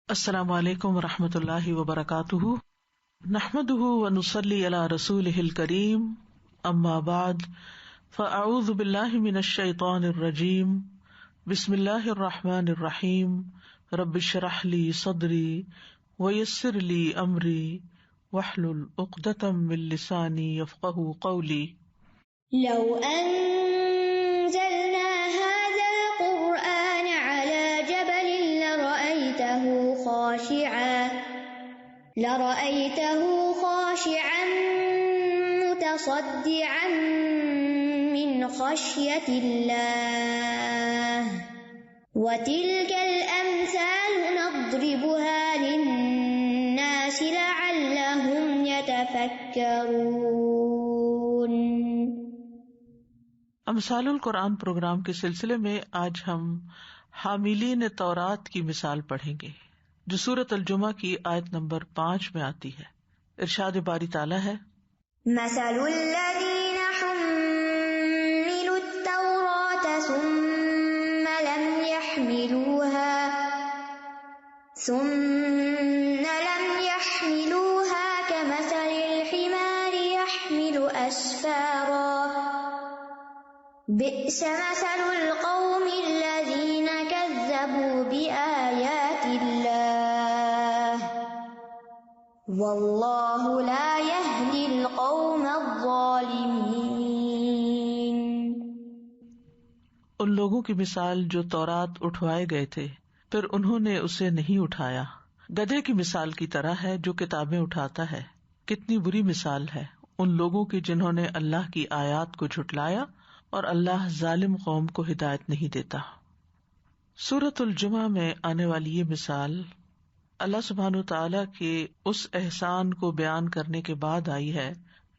السلام علیکم ورحمۃ اللہ وبرکاتہ، نحمده ونصلی علی رسولہ الکریم، اما بعد فاعوذ باللہ من الشیطان الرجیم، بسم اللہ الرحمن الرحیم، رب اشرح لی صدری ویسر لی امری واحلل عقدۃ من لسانی یفقہوا قولی۔ لو أنزلنا هذا القرآن على جبل لرأيته خاشعا متصدعا من خشية الله وتلك الأمثال نضربها للناس لعلهم يتفكرون۔ امثال القرآن پروگرام کے سلسلے میں آج ہم حاملین تورات کی مثال پڑھیں گے، جو سورۃ الجمعہ کی آیت نمبر 5 میں آتی ہے۔ ارشاد باری تعالیٰ ہے، مثل الذين حملوا التوراة ثم لم يحملوها كمثل الحمار يحمل أسفارا بئس مثل القوم الذين كذبوا بآيات الله والله لا يهدي القوم الظالمين۔ ان لوگوں کی مثال جو تورات اٹھوائے گئے تھے پھر انہوں نے اسے نہیں اٹھایا، گدھے کی مثال کی طرح ہے جو کتابیں اٹھاتا ہے۔ کتنی بری مثال ہے ان لوگوں کی جنہوں نے اللہ کی آیات کو جھٹلایا، اور اللہ ظالم قوم کو ہدایت نہیں دیتا۔ سورۃ الجمعہ میں آنے والی یہ مثال اللہ سبحانہ تعالیٰ کے اس احسان کو بیان کرنے کے بعد آئی ہے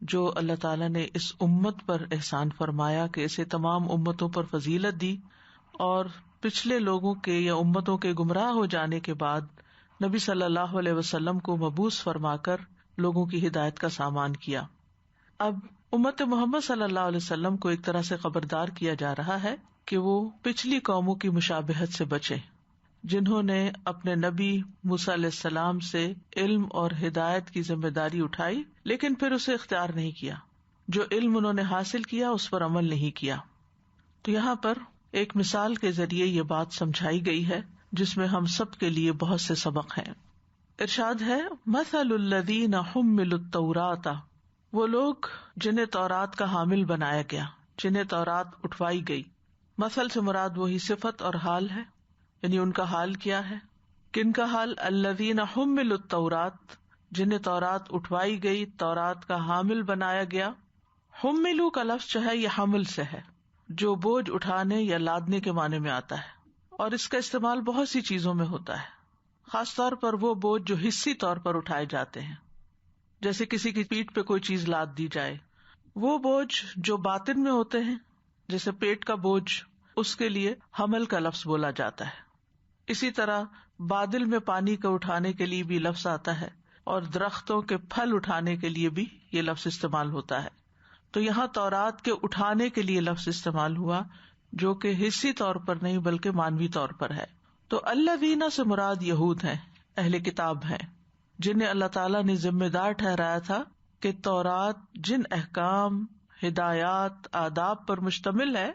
جو اللہ تعالیٰ نے اس امت پر احسان فرمایا کہ اسے تمام امتوں پر فضیلت دی، اور پچھلے لوگوں کے یا امتوں کے گمراہ ہو جانے کے بعد نبی صلی اللہ علیہ وسلم کو مبعوث فرما کر لوگوں کی ہدایت کا سامان کیا۔ اب امت محمد صلی اللہ علیہ وسلم کو ایک طرح سے خبردار کیا جا رہا ہے کہ وہ پچھلی قوموں کی مشابہت سے بچیں، جنہوں نے اپنے نبی موسیٰ علیہ السلام سے علم اور ہدایت کی ذمہ داری اٹھائی لیکن پھر اسے اختیار نہیں کیا، جو علم انہوں نے حاصل کیا اس پر عمل نہیں کیا۔ تو یہاں پر ایک مثال کے ذریعے یہ بات سمجھائی گئی ہے جس میں ہم سب کے لیے بہت سے سبق ہیں۔ ارشاد ہے، مثل الذین حملوا التوراۃ، وہ لوگ جنہیں تورات کا حامل بنایا گیا، جنہیں تورات اٹھوائی گئی۔ مثل سے مراد وہی صفت اور حال ہے، یعنی ان کا حال کیا ہے، کن کا حال؟ الذین حملوا التوراۃ، جنہیں تورات اٹھوائی گئی، تورات کا حامل بنایا گیا۔ حملوا کا لفظ جو ہے یہ حمل سے ہے، جو بوجھ اٹھانے یا لادنے کے معنی میں آتا ہے، اور اس کا استعمال بہت سی چیزوں میں ہوتا ہے، خاص طور پر وہ بوجھ جو حصی طور پر اٹھائے جاتے ہیں، جیسے کسی کی پیٹھ پہ کوئی چیز لاد دی جائے۔ وہ بوجھ جو باطن میں ہوتے ہیں، جیسے پیٹ کا بوجھ، اس کے لیے حمل کا لفظ بولا جاتا ہے۔ اسی طرح بادل میں پانی کو اٹھانے کے لیے بھی لفظ آتا ہے، اور درختوں کے پھل اٹھانے کے لیے بھی یہ لفظ استعمال ہوتا ہے۔ تو یہاں تورات کے اٹھانے کے لیے لفظ استعمال ہوا، جو کہ حصی طور پر نہیں بلکہ معنوی طور پر ہے۔ تو الذین سے مراد یہود ہیں، اہل کتاب ہیں، جنہیں اللہ تعالیٰ نے ذمہ دار ٹھہرایا تھا کہ تورات جن احکام، ہدایات، آداب پر مشتمل ہے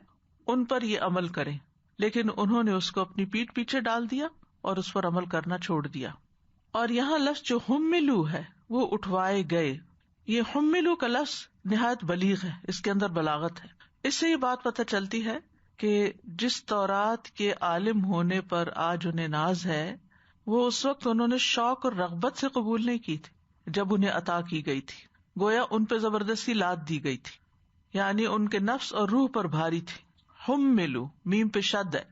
ان پر یہ عمل کریں، لیکن انہوں نے اس کو اپنی پیٹھ پیچھے ڈال دیا اور اس پر عمل کرنا چھوڑ دیا۔ اور یہاں لفظ جو حملو ہے وہ اٹھوائے گئے، یہ حملو کا لفظ نہایت بلیغ ہے، اس کے اندر بلاغت ہے۔ اس سے یہ بات پتہ چلتی ہے کہ جس تورات کے عالم ہونے پر آج انہیں ناز ہے، وہ اس وقت انہوں نے شوق اور رغبت سے قبول نہیں کی تھی جب انہیں عطا کی گئی تھی، گویا ان پہ زبردستی لاد دی گئی تھی، یعنی ان کے نفس اور روح پر بھاری تھی۔ حملو میم پہ شد ہے،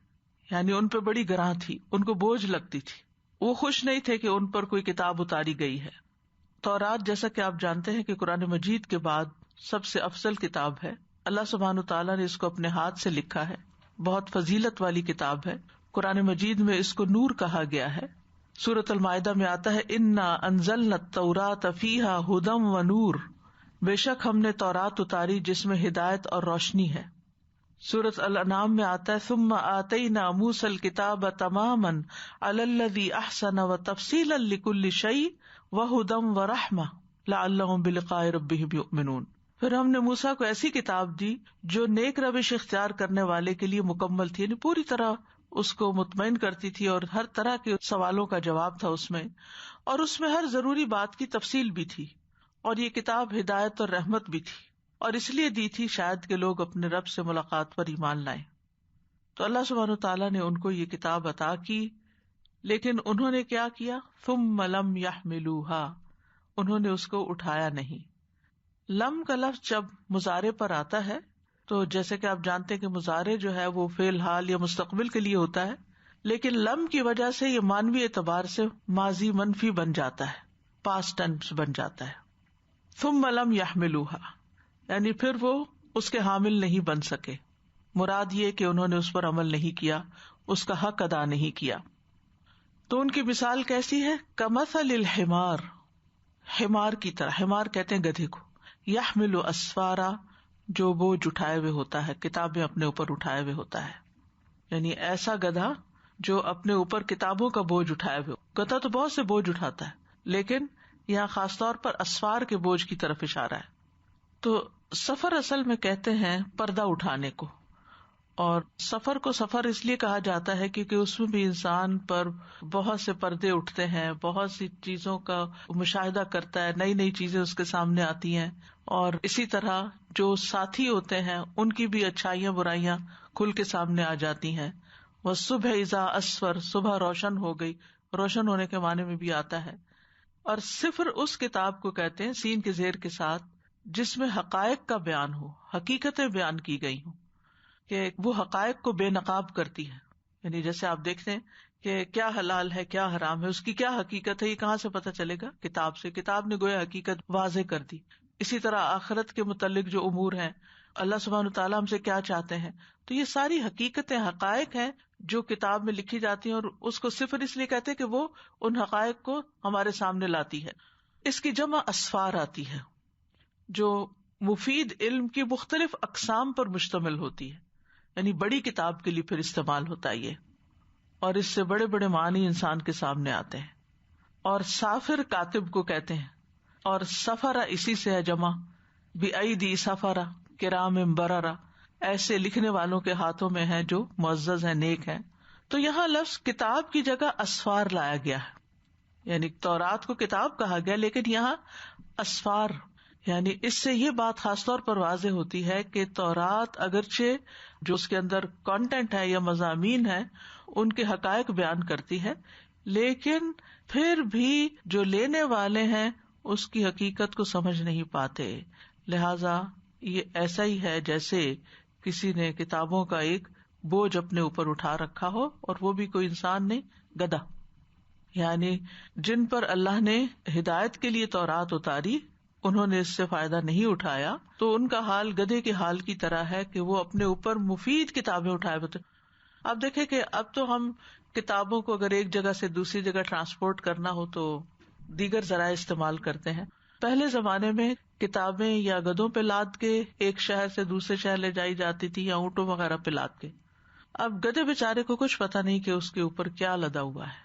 یعنی ان پہ بڑی گراں تھی، ان کو بوجھ لگتی تھی، وہ خوش نہیں تھے کہ ان پر کوئی کتاب اتاری گئی ہے۔ تورات جیسا کہ آپ جانتے ہیں کہ قرآن مجید کے بعد سب سے افضل کتاب ہے، اللہ سبحانہ تعالیٰ نے اس کو اپنے ہاتھ سے لکھا ہے، بہت فضیلت والی کتاب ہے۔ قرآن مجید میں اس کو نور کہا گیا ہے۔ سورۃ المائدہ میں آتا ہے، انا انزلنا التوراۃ فیہا ھدی ونور، بے شک ہم نے تورات اتاری جس میں ہدایت اور روشنی ہے۔ سورۃ الانعام میں آتا ہے ثم آتینا موسی الکتاب تماما علی الذی احسن وتفصیلا لکل شیء وہدی ورحمۃ لعلہم بلقاء ربہم یؤمنون. پھر ہم نے موسیٰ کو ایسی کتاب دی جو نیک روش اختیار کرنے والے کے لیے مکمل تھی، یعنی پوری طرح اس کو مطمئن کرتی تھی اور ہر طرح کے سوالوں کا جواب تھا اس میں، اور اس میں ہر ضروری بات کی تفصیل بھی تھی، اور یہ کتاب ہدایت اور رحمت بھی تھی، اور اس لیے دی تھی شاید کہ لوگ اپنے رب سے ملاقات پر ایمان لائیں. تو اللہ سبحانہ تعالیٰ نے ان کو یہ کتاب عطا کی، لیکن انہوں نے کیا کیا؟ ثم لم يحملوها، انہوں نے اس کو اٹھایا نہیں. لم کا لفظ جب مضارع پر آتا ہے تو جیسے کہ آپ جانتے ہیں کہ مضارع جو ہے وہ فعل حال یا مستقبل کے لیے ہوتا ہے، لیکن لم کی وجہ سے یہ معنوی اعتبار سے ماضی منفی بن جاتا ہے، پاسٹ ٹینس بن جاتا ہے. ثم لم يحملوها یعنی پھر وہ اس کے حامل نہیں بن سکے. مراد یہ کہ انہوں نے اس پر عمل نہیں کیا، اس کا حق ادا نہیں کیا. تو ان کی مثال کیسی ہے؟ کمثل الحمار، حمار کی طرح. حمار کہتے ہیں گدھے کو. یحمل اسفارا، جو بوجھ اٹھائے ہوئے ہوتا ہے، کتابیں اپنے اوپر اٹھائے ہوئے ہوتا ہے. یعنی ایسا گدھا جو اپنے اوپر کتابوں کا بوجھ اٹھائے ہوئے. گدھا تو بہت سے بوجھ اٹھاتا ہے، لیکن یہاں خاص طور پر اسفار کے بوجھ کی طرف اشارہ ہے. تو سفر اصل میں کہتے ہیں پردہ اٹھانے کو، اور سفر کو سفر اس لیے کہا جاتا ہے کیونکہ اس میں بھی انسان پر بہت سے پردے اٹھتے ہیں، بہت سی چیزوں کا مشاہدہ کرتا ہے، نئی نئی چیزیں اس کے سامنے آتی ہیں، اور اسی طرح جو ساتھی ہوتے ہیں ان کی بھی اچھائیاں برائیاں کھل کے سامنے آ جاتی ہیں. والصبح اذا اسفر، صبح روشن ہو گئی، روشن ہونے کے معنی میں بھی آتا ہے. اور صفر اس کتاب کو کہتے ہیں سین کے زیر کے ساتھ جس میں حقائق کا بیان ہو، حقیقتیں بیان کی گئی ہوں، کہ وہ حقائق کو بے نقاب کرتی ہے. یعنی جیسے آپ دیکھتے ہیں کہ کیا حلال ہے کیا حرام ہے، اس کی کیا حقیقت ہے، یہ کہاں سے پتہ چلے گا؟ کتاب سے. کتاب نے گویا حقیقت واضح کر دی. اسی طرح آخرت کے متعلق جو امور ہیں، اللہ سبحانہ تعالیٰ ہم سے کیا چاہتے ہیں، تو یہ ساری حقیقتیں، حقائق ہیں جو کتاب میں لکھی جاتی ہیں، اور اس کو صفر اس لیے کہتے ہیں کہ وہ ان حقائق کو ہمارے سامنے لاتی ہے. اس کی جمع اسفار آتی ہے جو مفید علم کی مختلف اقسام پر مشتمل ہوتی ہے، یعنی بڑی کتاب کے لیے پھر استعمال ہوتا ہے یہ، اور اس سے بڑے بڑے معنی انسان کے سامنے آتے ہیں. اور سافر کاتب کو کہتے ہیں، اور سفرہ اسی سے ہے جمع، بِأَيْدِي سفرہ کرام بررہ، ایسے لکھنے والوں کے ہاتھوں میں ہے جو معزز ہیں، نیک ہیں. تو یہاں لفظ کتاب کی جگہ اسفار لایا گیا ہے، یعنی تورات کو کتاب کہا گیا، لیکن یہاں اسفار، یعنی اس سے یہ بات خاص طور پر واضح ہوتی ہے کہ تورات اگرچہ جو اس کے اندر کانٹینٹ ہے یا مضامین ہے ان کے حقائق بیان کرتی ہے، لیکن پھر بھی جو لینے والے ہیں اس کی حقیقت کو سمجھ نہیں پاتے. لہذا یہ ایسا ہی ہے جیسے کسی نے کتابوں کا ایک بوجھ اپنے اوپر اٹھا رکھا ہو، اور وہ بھی کوئی انسان نہیں، گدھا. یعنی جن پر اللہ نے ہدایت کے لیے تورات اتاری انہوں نے اس سے فائدہ نہیں اٹھایا، تو ان کا حال گدھے کے حال کی طرح ہے کہ وہ اپنے اوپر مفید کتابیں اٹھائے ہوتے. اب دیکھیں کہ اب تو ہم کتابوں کو اگر ایک جگہ سے دوسری جگہ ٹرانسپورٹ کرنا ہو تو دیگر ذرائع استعمال کرتے ہیں. پہلے زمانے میں کتابیں یا گدھوں پہ لاد کے ایک شہر سے دوسرے شہر لے جائی جاتی تھی، یا اونٹوں وغیرہ پہ لاد کے. اب گدھے بیچارے کو کچھ پتا نہیں کہ اس کے اوپر کیا لدا ہوا ہے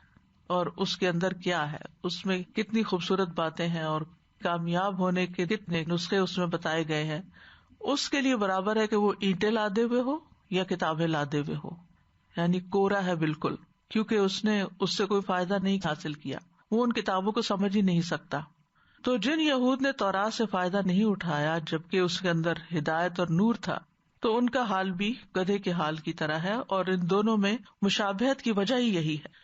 اور اس کے اندر کیا ہے، اس میں کتنی خوبصورت باتیں ہیں اور کامیاب ہونے کے کتنے نسخے اس میں بتائے گئے ہیں. اس کے لیے برابر ہے کہ وہ اینٹیں لادے ہوئے ہو یا کتابیں لادے ہوئے ہو، یعنی کورا ہے بالکل، کیونکہ اس نے اس سے کوئی فائدہ نہیں حاصل کیا، وہ ان کتابوں کو سمجھ ہی نہیں سکتا. تو جن یہود نے تورات سے فائدہ نہیں اٹھایا جبکہ اس کے اندر ہدایت اور نور تھا، تو ان کا حال بھی گدھے کے حال کی طرح ہے. اور ان دونوں میں مشابہت کی وجہ ہی یہی ہے،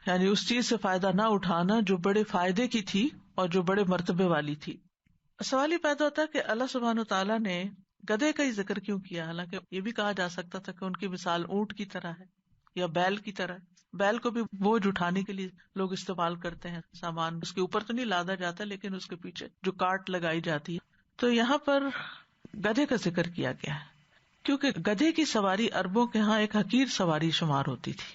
یعنی اس چیز سے فائدہ نہ اٹھانا جو بڑے فائدے کی تھی اور جو بڑے مرتبے والی تھی. سوال یہ پیدا ہوتا ہے کہ اللہ سبحانہ تعالیٰ نے گدھے کا ہی ذکر کیوں کیا، حالانکہ یہ بھی کہا جا سکتا تھا کہ ان کی مثال اونٹ کی طرح ہے یا بیل کی طرح. بیل کو بھی بوجھ اٹھانے کے لیے لوگ استعمال کرتے ہیں، سامان اس کے اوپر تو نہیں لادا جاتا لیکن اس کے پیچھے جو کارٹ لگائی جاتی ہے. تو یہاں پر گدھے کا ذکر کیا گیا ہے کیونکہ گدھے کی سواری عربوں کے ہاں ایک حقیر سواری شمار ہوتی تھی.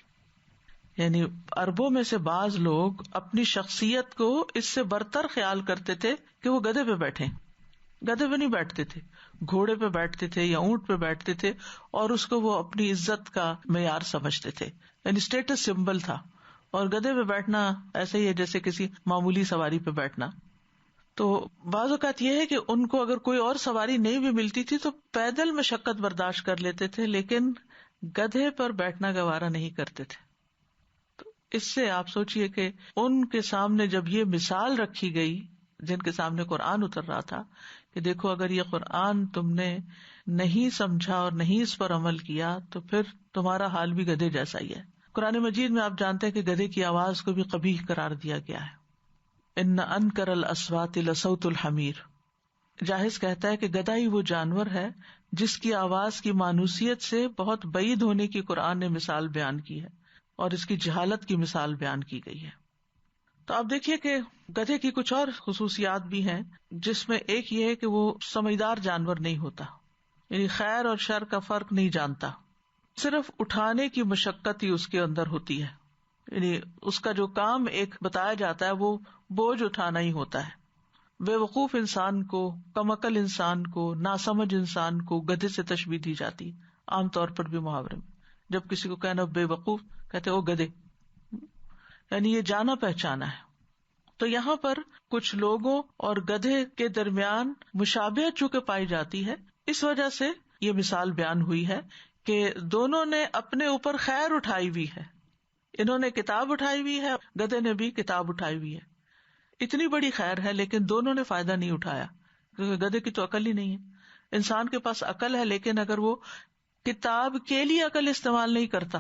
یعنی عربوں میں سے بعض لوگ اپنی شخصیت کو اس سے برتر خیال کرتے تھے کہ وہ گدھے پہ بیٹھے. گدھے پہ نہیں بیٹھتے تھے، گھوڑے پہ بیٹھتے تھے یا اونٹ پہ بیٹھتے تھے، اور اس کو وہ اپنی عزت کا معیار سمجھتے تھے، یعنی اسٹیٹس سمبل تھا. اور گدھے پہ بیٹھنا ایسے ہی ہے جیسے کسی معمولی سواری پہ بیٹھنا. تو بعض اوقات یہ ہے کہ ان کو اگر کوئی اور سواری نہیں بھی ملتی تھی تو پیدل مشقت برداشت کر لیتے تھے، لیکن گدھے پر بیٹھنا گوارا نہیں کرتے تھے. تو اس سے آپ سوچئے کہ ان کے سامنے جب یہ مثال رکھی گئی، جن کے سامنے قرآن اتر رہا تھا، کہ دیکھو اگر یہ قرآن تم نے نہیں سمجھا اور نہیں اس پر عمل کیا تو پھر تمہارا حال بھی گدھے جیسا ہی ہے. قرآن مجید میں آپ جانتے ہیں کہ گدھے کی آواز کو بھی قبیح قرار دیا گیا ہے. ان انکر الاصوات لصوت الحمیر. جاہز کہتا ہے کہ گدھا ہی وہ جانور ہے جس کی آواز کی مانوسیت سے بہت بعید ہونے کی قرآن نے مثال بیان کی ہے، اور اس کی جہالت کی مثال بیان کی گئی ہے. تو آپ دیکھیے کہ گدھے کی کچھ اور خصوصیات بھی ہیں، جس میں ایک یہ ہے کہ وہ سمجھدار جانور نہیں ہوتا، یعنی خیر اور شر کا فرق نہیں جانتا. صرف اٹھانے کی مشقت ہی اس کے اندر ہوتی ہے، یعنی اس کا جو کام ایک بتایا جاتا ہے وہ بوجھ اٹھانا ہی ہوتا ہے. بے وقوف انسان کو، کم عقل انسان کو، ناسمجھ انسان کو گدھے سے تشبیہ دی جاتی ہے، عام طور پر بھی محاورے میں. جب کسی کو کہنا بے وقوف، کہتے وہ گدھے، یعنی یہ جانا پہچانا ہے. تو یہاں پر کچھ لوگوں اور گدھے کے درمیان مشابہت چونکہ پائی جاتی ہے، اس وجہ سے یہ مثال بیان ہوئی ہے کہ دونوں نے اپنے اوپر خیر اٹھائی ہوئی ہے. انہوں نے کتاب اٹھائی ہوئی ہے، گدھے نے بھی کتاب اٹھائی ہوئی ہے. اتنی بڑی خیر ہے لیکن دونوں نے فائدہ نہیں اٹھایا، کیونکہ گدھے کی تو عقل ہی نہیں ہے. انسان کے پاس عقل ہے، لیکن اگر وہ کتاب کے لیے عقل استعمال نہیں کرتا،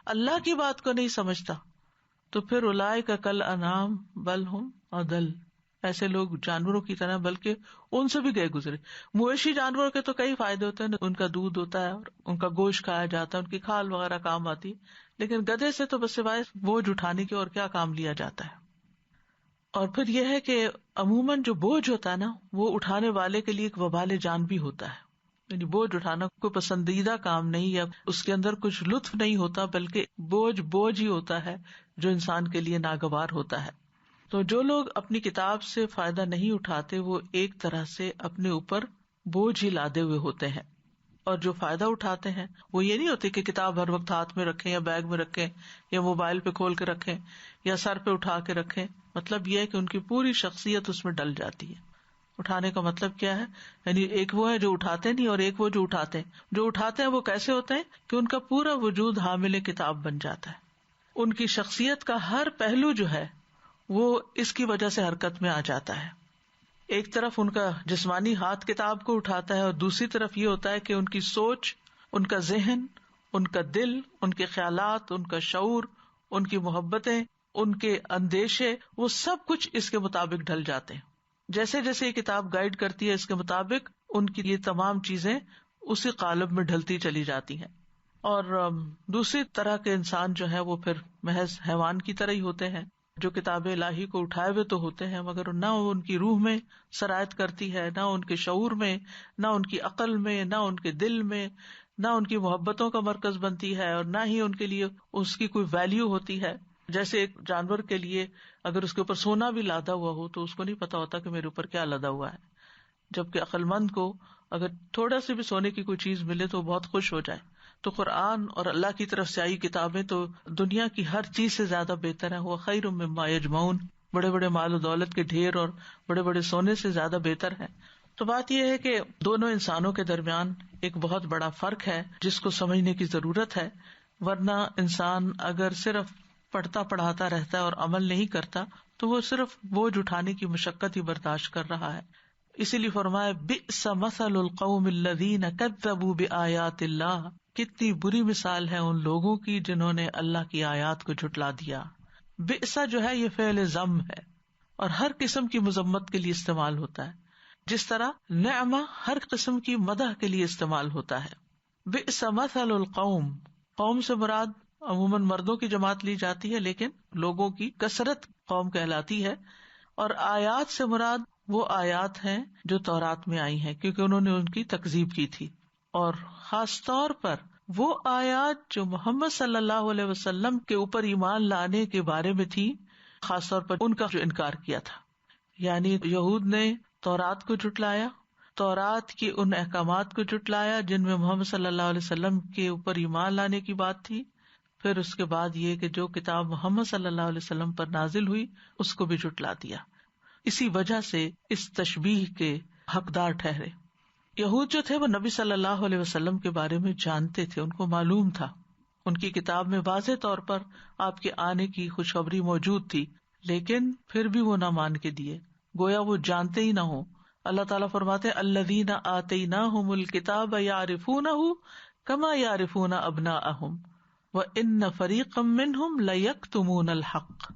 اللہ کی بات کو نہیں سمجھتا، تو پھر اولئک کالانعام بل ہم اضل. ایسے لوگ جانوروں کی طرح، بلکہ ان سے بھی گئے گزرے. مویشی جانوروں کے تو کئی فائدے ہوتے ہیں، ان کا دودھ ہوتا ہے اور ان کا گوشت کھایا جاتا ہے، ان کی کھال وغیرہ کام آتی، لیکن گدھے سے تو بس سوائے بوجھ اٹھانے کے اور کیا کام لیا جاتا ہے. اور پھر یہ ہے کہ عموماً جو بوجھ ہوتا ہے نا، وہ اٹھانے والے کے لیے ایک وبال جان بھی ہوتا ہے. یعنی بوجھ اٹھانا کوئی پسندیدہ کام نہیں، یا اس کے اندر کچھ لطف نہیں ہوتا، بلکہ بوجھ ہی ہوتا ہے جو انسان کے لیے ناگوار ہوتا ہے. تو جو لوگ اپنی کتاب سے فائدہ نہیں اٹھاتے، وہ ایک طرح سے اپنے اوپر بوجھ ہی لادے ہوئے ہوتے ہیں. اور جو فائدہ اٹھاتے ہیں وہ یہ نہیں ہوتے کہ کتاب ہر وقت ہاتھ میں رکھیں یا بیگ میں رکھیں یا موبائل پہ کھول کے رکھیں یا سر پہ اٹھا کے رکھیں. مطلب یہ ہے کہ ان کی پوری شخصیت اس میں ڈل جاتی ہے. اٹھانے کا مطلب کیا ہے؟ یعنی ایک وہ ہے جو اٹھاتے نہیں، اور ایک وہ جو اٹھاتے ہیں. جو اٹھاتے ہیں وہ کیسے ہوتے ہیں کہ ان کا پورا وجود حامل کتاب بن جاتا ہے. ان کی شخصیت کا ہر پہلو جو ہے وہ اس کی وجہ سے حرکت میں آ جاتا ہے. ایک طرف ان کا جسمانی ہاتھ کتاب کو اٹھاتا ہے، اور دوسری طرف یہ ہوتا ہے کہ ان کی سوچ، ان کا ذہن، ان کا دل، ان کے خیالات، ان کا شعور، ان کی محبتیں، ان کے اندیشے، وہ سب کچھ اس کے مطابق ڈھل جاتے ہیں. جیسے جیسے یہ کتاب گائیڈ کرتی ہے اس کے مطابق ان کی یہ تمام چیزیں اسی قالب میں ڈھلتی چلی جاتی ہیں. اور دوسری طرح کے انسان جو ہے وہ پھر محض حیوان کی طرح ہی ہوتے ہیں، جو کتاب الہی کو اٹھائے ہوئے تو ہوتے ہیں، مگر نہ ان کی روح میں سرایت کرتی ہے، نہ ان کے شعور میں، نہ ان کی عقل میں، نہ ان کے دل میں، نہ ان کی محبتوں کا مرکز بنتی ہے، اور نہ ہی ان کے لیے اس کی کوئی ویلیو ہوتی ہے. جیسے ایک جانور کے لیے اگر اس کے اوپر سونا بھی لادا ہوا ہو تو اس کو نہیں پتا ہوتا کہ میرے اوپر کیا لدا ہوا ہے، جبکہ عقل مند کو اگر تھوڑا سی بھی سونے کی کوئی چیز ملے تو وہ بہت خوش ہو جائے. تو قرآن اور اللہ کی طرف سے آئی کتابیں تو دنیا کی ہر چیز سے زیادہ بہتر ہیں. وہ خیر مما یجمعون، بڑے بڑے مال و دولت کے ڈھیر اور بڑے بڑے سونے سے زیادہ بہتر ہے. تو بات یہ ہے کہ دونوں انسانوں کے درمیان ایک بہت بڑا فرق ہے جس کو سمجھنے کی ضرورت ہے. ورنہ انسان اگر صرف پڑھتا پڑھاتا رہتا ہے اور عمل نہیں کرتا تو وہ صرف بوجھ اٹھانے کی مشقت ہی برداشت کر رہا ہے. اسی لیے فرمایا بئس مثل القوم الذین کذبوا بآیات اللہ، کتنی بری مثال ہے ان لوگوں کی جنہوں نے اللہ کی آیات کو جھٹلا دیا. بئسا جو ہے یہ فعل ذم ہے اور ہر قسم کی مذمت کے لیے استعمال ہوتا ہے، جس طرح نعمہ ہر قسم کی مدح کے لیے استعمال ہوتا ہے. بئس مثل القوم، قوم سے مراد عموماً مردوں کی جماعت لی جاتی ہے، لیکن لوگوں کی کثرت قوم کہلاتی ہے. اور آیات سے مراد وہ آیات ہیں جو تورات میں آئی ہیں، کیونکہ انہوں نے ان کی تکذیب کی تھی. اور خاص طور پر وہ آیات جو محمد صلی اللہ علیہ وسلم کے اوپر ایمان لانے کے بارے میں تھی، خاص طور پر ان کا جو انکار کیا تھا. یعنی یہود نے تورات کو جھٹلایا، تورات کی ان احکامات کو جھٹلایا جن میں محمد صلی اللہ علیہ وسلم کے اوپر ایمان لانے کی بات تھی. پھر اس کے بعد یہ کہ جو کتاب محمد صلی اللہ علیہ وسلم پر نازل ہوئی اس کو بھی جھٹلا دیا. اسی وجہ سے اس تشبیہ کے حقدار ٹھہرے. یہود جو تھے وہ نبی صلی اللہ علیہ وسلم کے بارے میں جانتے تھے، ان کو معلوم تھا، ان کی کتاب میں واضح طور پر آپ کے آنے کی خوشخبری موجود تھی، لیکن پھر بھی وہ نہ مان کے دیے، گویا وہ جانتے ہی نہ ہو. اللہ تعالیٰ فرماتے ہیں الذین آتیناہم الکتاب یعرفونہ کما یعرفون ابناءہم وان فریقا منہم لیکتمون الحق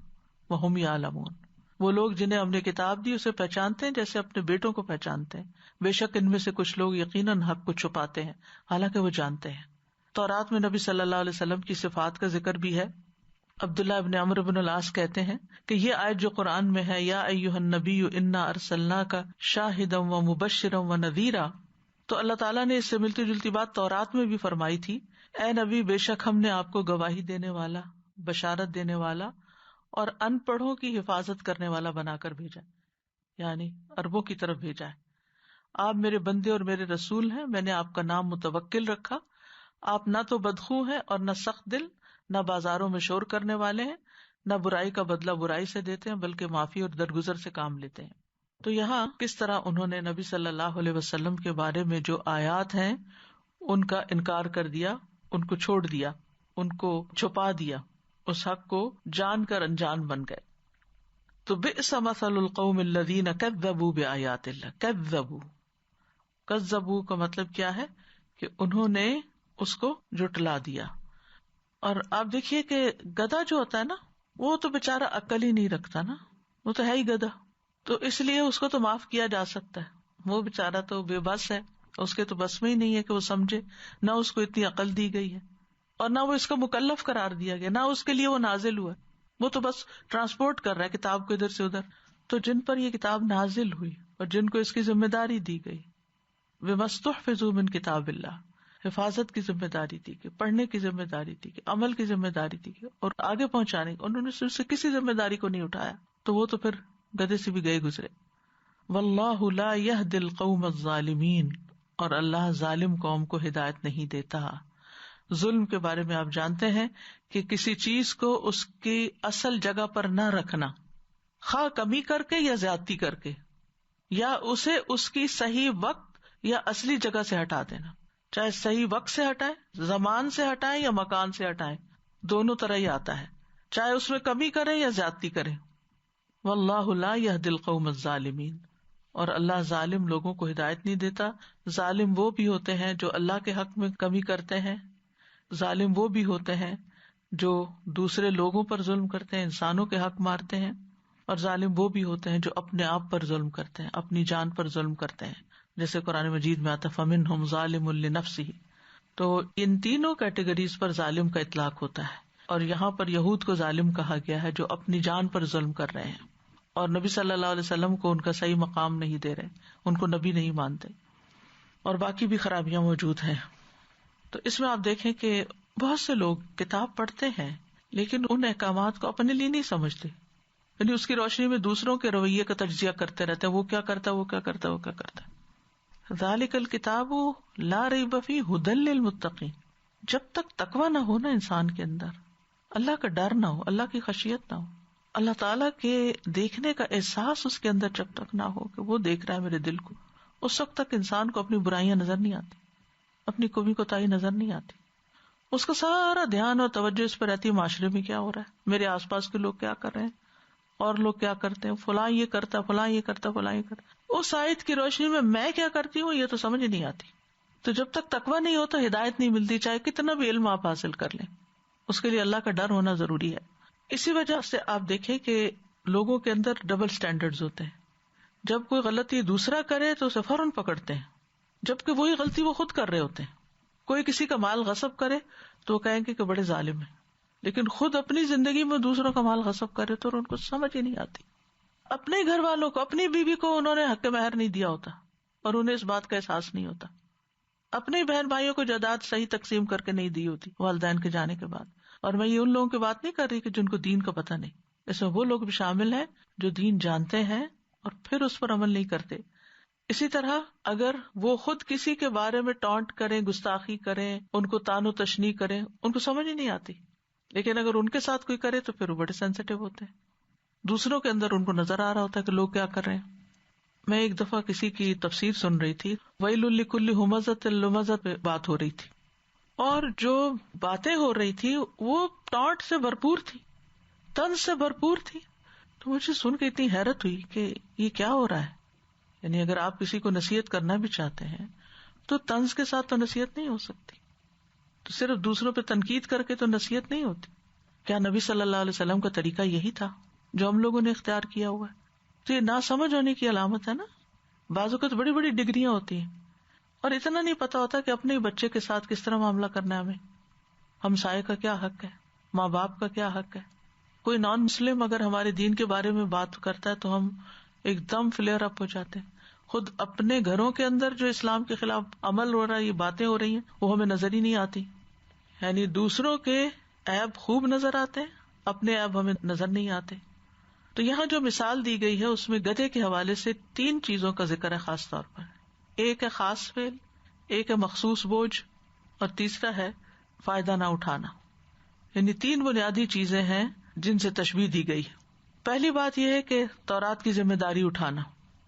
وہم یعلمون. وہ لوگ جنہیں ہم نے کتاب دی اسے پہچانتے ہیں جیسے اپنے بیٹوں کو پہچانتے ہیں، بے شک ان میں سے کچھ لوگ یقیناً حق کو چھپاتے ہیں حالانکہ وہ جانتے ہیں. تورات میں نبی صلی اللہ علیہ وسلم کی صفات کا ذکر بھی ہے. عبداللہ ابن عمرو بن العاص کہتے ہیں کہ یہ آیت جو قرآن میں ہے یا ایھا النبی انا ارسلناک شاہدا ومبشرا ونذیرا، تو اللہ تعالیٰ نے اس سے ملتی جلتی بات تورات میں بھی فرمائی تھی، اے نبی بے شک ہم نے آپ کو گواہی دینے والا، بشارت دینے والا اور ان پڑھوں کی حفاظت کرنے والا بنا کر بھیجا، یعنی عربوں کی طرف بھیجا ہے. آپ میرے بندے اور میرے رسول ہیں، میں نے آپ کا نام متوکل رکھا. آپ نہ تو بدخو ہیں اور نہ سخت دل، نہ بازاروں میں شور کرنے والے ہیں، نہ برائی کا بدلہ برائی سے دیتے ہیں بلکہ معافی اور درگزر سے کام لیتے ہیں. تو یہاں کس طرح انہوں نے نبی صلی اللہ علیہ وسلم کے بارے میں جو آیات ہیں ان کا انکار کر دیا، ان کو چھوڑ دیا، ان کو چھپا دیا، اس حق کو جان کر انجان بن گئے. تو بئس مثل القوم الذین کذبوا بآیات اللہ. کذبوا کا مطلب کیا ہے کہ انہوں نے اس کو جھٹلا دیا. اور آپ دیکھیے کہ گدھا جو ہوتا ہے نا، وہ تو بےچارا عقل ہی نہیں رکھتا نا، وہ تو ہے ہی گدھا، تو اس لیے اس کو تو معاف کیا جا سکتا ہے. وہ بےچارا تو بے بس ہے، اس کے تو بس میں ہی نہیں ہے کہ وہ سمجھے، نہ اس کو اتنی عقل دی گئی ہے اور نہ وہ اس کا مکلف قرار دیا گیا، نہ اس کے لیے وہ نازل ہوا، وہ تو بس ٹرانسپورٹ کر رہا ہے کتاب کو ادھر سے ادھر. تو جن پر یہ کتاب نازل ہوئی اور جن کو اس کی ذمہ داری دی گئی، بِمَسْتُحْفِظُوا مِن کتاب اللہ، حفاظت کی ذمہ داری دی گئی، پڑھنے کی ذمہ داری دی گئی، عمل کی ذمہ داری دی گئی اور آگے پہنچانے کی، انہوں نے صرف سے کسی ذمہ داری کو نہیں اٹھایا، تو وہ تو پھر گدھے سے بھی گئے گزرے. واللہ لا یہدی القوم الظالمین، اور اللہ ظالم قوم کو ہدایت نہیں دیتا. ظلم کے بارے میں آپ جانتے ہیں کہ کسی چیز کو اس کی اصل جگہ پر نہ رکھنا، خواہ کمی کر کے یا زیادتی کر کے، یا اسے اس کی صحیح وقت یا اصلی جگہ سے ہٹا دینا، چاہے صحیح وقت سے ہٹائیں، زمان سے ہٹائیں یا مکان سے ہٹائیں، دونوں طرح ہی آتا ہے، چاہے اس میں کمی کریں یا زیادتی کریں. واللہ لا یہدی القوم الظالمین، اور اللہ ظالم لوگوں کو ہدایت نہیں دیتا. ظالم وہ بھی ہوتے ہیں جو اللہ کے حق میں کمی کرتے ہیں، ظالم وہ بھی ہوتے ہیں جو دوسرے لوگوں پر ظلم کرتے ہیں، انسانوں کے حق مارتے ہیں، اور ظالم وہ بھی ہوتے ہیں جو اپنے آپ پر ظلم کرتے ہیں، اپنی جان پر ظلم کرتے ہیں، جیسے قرآن مجید میں آتا فَمِنْهُمْ ظَالِمٌ لِنَفْسِهِ. تو ان تینوں کیٹیگریز پر ظالم کا اطلاق ہوتا ہے، اور یہاں پر یہود کو ظالم کہا گیا ہے جو اپنی جان پر ظلم کر رہے ہیں اور نبی صلی اللہ علیہ وسلم کو ان کا صحیح مقام نہیں دے رہے، ان کو نبی نہیں مانتے، اور باقی بھی خرابیاں موجود ہیں. تو اس میں آپ دیکھیں کہ بہت سے لوگ کتاب پڑھتے ہیں لیکن ان احکامات کو اپنے لیے نہیں سمجھتے، یعنی اس کی روشنی میں دوسروں کے رویے کا تجزیہ کرتے رہتے ہیں، وہ کیا کرتا ہے، وہ کیا کرتا ہے، وہ کیا کرتا ہے. ذالک الکتاب لا ریب فیہ ھدی للمتقین. جب تک تقوی نہ ہو نا انسان کے اندر، اللہ کا ڈر نہ ہو، اللہ کی خشیت نہ ہو، اللہ تعالیٰ کے دیکھنے کا احساس اس کے اندر جب تک نہ ہو کہ وہ دیکھ رہا ہے میرے دل کو، اس وقت تک انسان کو اپنی برائیاں نظر نہیں آتی، اپنی کمی کوتاہی نظر نہیں آتی. اس کا سارا دھیان اور توجہ اس پر رہتی ہے معاشرے میں کیا ہو رہا ہے، میرے آس پاس کے لوگ کیا کر رہے ہیں، اور لوگ کیا کرتے ہیں، فلاں یہ کرتا، فلاں یہ کرتا، فلاں یہ کرتا. اس آیت کی روشنی میں کیا کرتی ہوں یہ تو سمجھ نہیں آتی. تو جب تک تقویٰ نہیں ہوتا ہدایت نہیں ملتی، چاہے کتنا بھی علم آپ حاصل کر لیں، اس کے لیے اللہ کا ڈر ہونا ضروری ہے. اسی وجہ سے آپ دیکھیں کہ لوگوں کے اندر ڈبل سٹینڈرڈز ہوتے ہیں. جب کوئی غلطی دوسرا کرے تو اسے فوراً پکڑتے ہیں، جبکہ وہی غلطی وہ خود کر رہے ہوتے ہیں. کوئی کسی کا مال غصب کرے تو وہ کہیں گے کہ بڑے ظالم ہیں، لیکن خود اپنی زندگی میں دوسروں کا مال غصب کرے تو ان کو سمجھ ہی نہیں آتی. اپنے گھر والوں کو، اپنی بیوی کو انہوں نے حق مہر نہیں دیا ہوتا اور انہیں اس بات کا احساس نہیں ہوتا. اپنے بہن بھائیوں کو جائیداد صحیح تقسیم کر کے نہیں دی ہوتی والدین کے جانے کے بعد. اور میں یہ ان لوگوں کی بات نہیں کر رہی کہ جن کو دین کا پتہ نہیں، اس میں وہ لوگ بھی شامل ہیں جو دین جانتے ہیں اور پھر اس پر عمل نہیں کرتے. اسی طرح اگر وہ خود کسی کے بارے میں ٹانٹ کریں، گستاخی کریں، ان کو تان و تشنیع کریں، ان کو سمجھ ہی نہیں آتی، لیکن اگر ان کے ساتھ کوئی کرے تو پھر وہ بڑے سینسیٹیو ہوتے ہیں، دوسروں کے اندر ان کو نظر آ رہا ہوتا ہے کہ لوگ کیا کر رہے ہیں. میں ایک دفعہ کسی کی تفسیر سن رہی تھی، ویل لکل ہمزۃ لمزہ پہ بات ہو رہی تھی، اور جو باتیں ہو رہی تھی وہ ٹانٹ سے بھرپور تھی، طنز سے بھرپور تھی. تو مجھے سن کے اتنی حیرت ہوئی کہ یہ کیا ہو رہا ہے. یعنی اگر آپ کسی کو نصیحت کرنا بھی چاہتے ہیں تو طنز کے ساتھ تو نصیحت نہیں ہو سکتی، تو صرف دوسروں پہ تنقید کر کے تو نصیحت نہیں ہوتی. کیا نبی صلی اللہ علیہ وسلم کا طریقہ یہی تھا جو ہم لوگوں نے اختیار کیا ہوا ہے؟ تو یہ ناسمجھ ہونے کی علامت ہے نا. بعض اوقات بڑی بڑی ڈگریاں ہوتی ہیں اور اتنا نہیں پتا ہوتا کہ اپنے بچے کے ساتھ کس طرح معاملہ کرنا ہے، ہمیں ہمسائے کا کیا حق ہے، ماں باپ کا کیا حق ہے. کوئی نان مسلم اگر ہمارے دین کے بارے میں بات کرتا ہے تو ہم ایک دم فلیئر اپ ہو جاتے ہیں. خود اپنے گھروں کے اندر جو اسلام کے خلاف عمل ہو رہا ہے، یہ باتیں ہو رہی ہیں، وہ ہمیں نظر ہی نہیں آتی. یعنی دوسروں کے عیب خوب نظر آتے ہیں، اپنے عیب ہمیں نظر نہیں آتے. تو یہاں جو مثال دی گئی ہے اس میں گدھے کے حوالے سے 3 چیزوں کا ذکر ہے خاص طور پر. ایک ہے خاص فعل، ایک ہے مخصوص بوجھ، اور تیسرا ہے فائدہ نہ اٹھانا. یعنی 3 بنیادی چیزیں ہیں جن سے تشبیہ دی گئی ہے. پہلی بات یہ ہے کہ تورات کی ذمہ داری اٹھانا،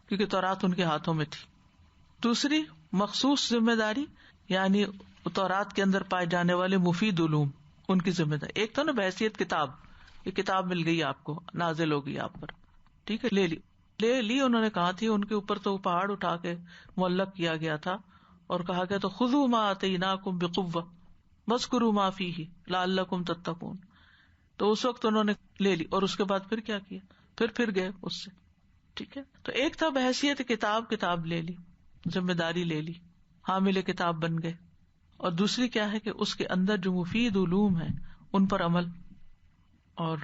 کیونکہ تورات ان کے ہاتھوں میں تھی. دوسری مخصوص ذمہ داری، یعنی تورات کے اندر پائے جانے والے مفید علوم، ان کی ذمہ داری. ایک تو نا بحیثیت کتاب، یہ کتاب مل گئی آپ کو، نازل ہو گئی آپ پر، ٹھیک ہے، لے لی انہوں نے کہا تھی. ان کے اوپر تو پہاڑ اٹھا کے معلق کیا گیا تھا اور کہا گیا تو خذوا ما آتیناکم بقوۃ واذکروا ما فیہ لعلکم تتقون. تو اس وقت انہوں نے لے لی اور اس کے بعد پھر کیا کیا، پھر گئے اس سے. ٹھیک ہے، تو ایک تھا بحیثیت کتاب لے لی، ذمہ داری لے لی، حامل کتاب بن گئے. اور دوسری کیا ہے کہ اس کے اندر جو مفید علوم ہیں ان پر عمل. اور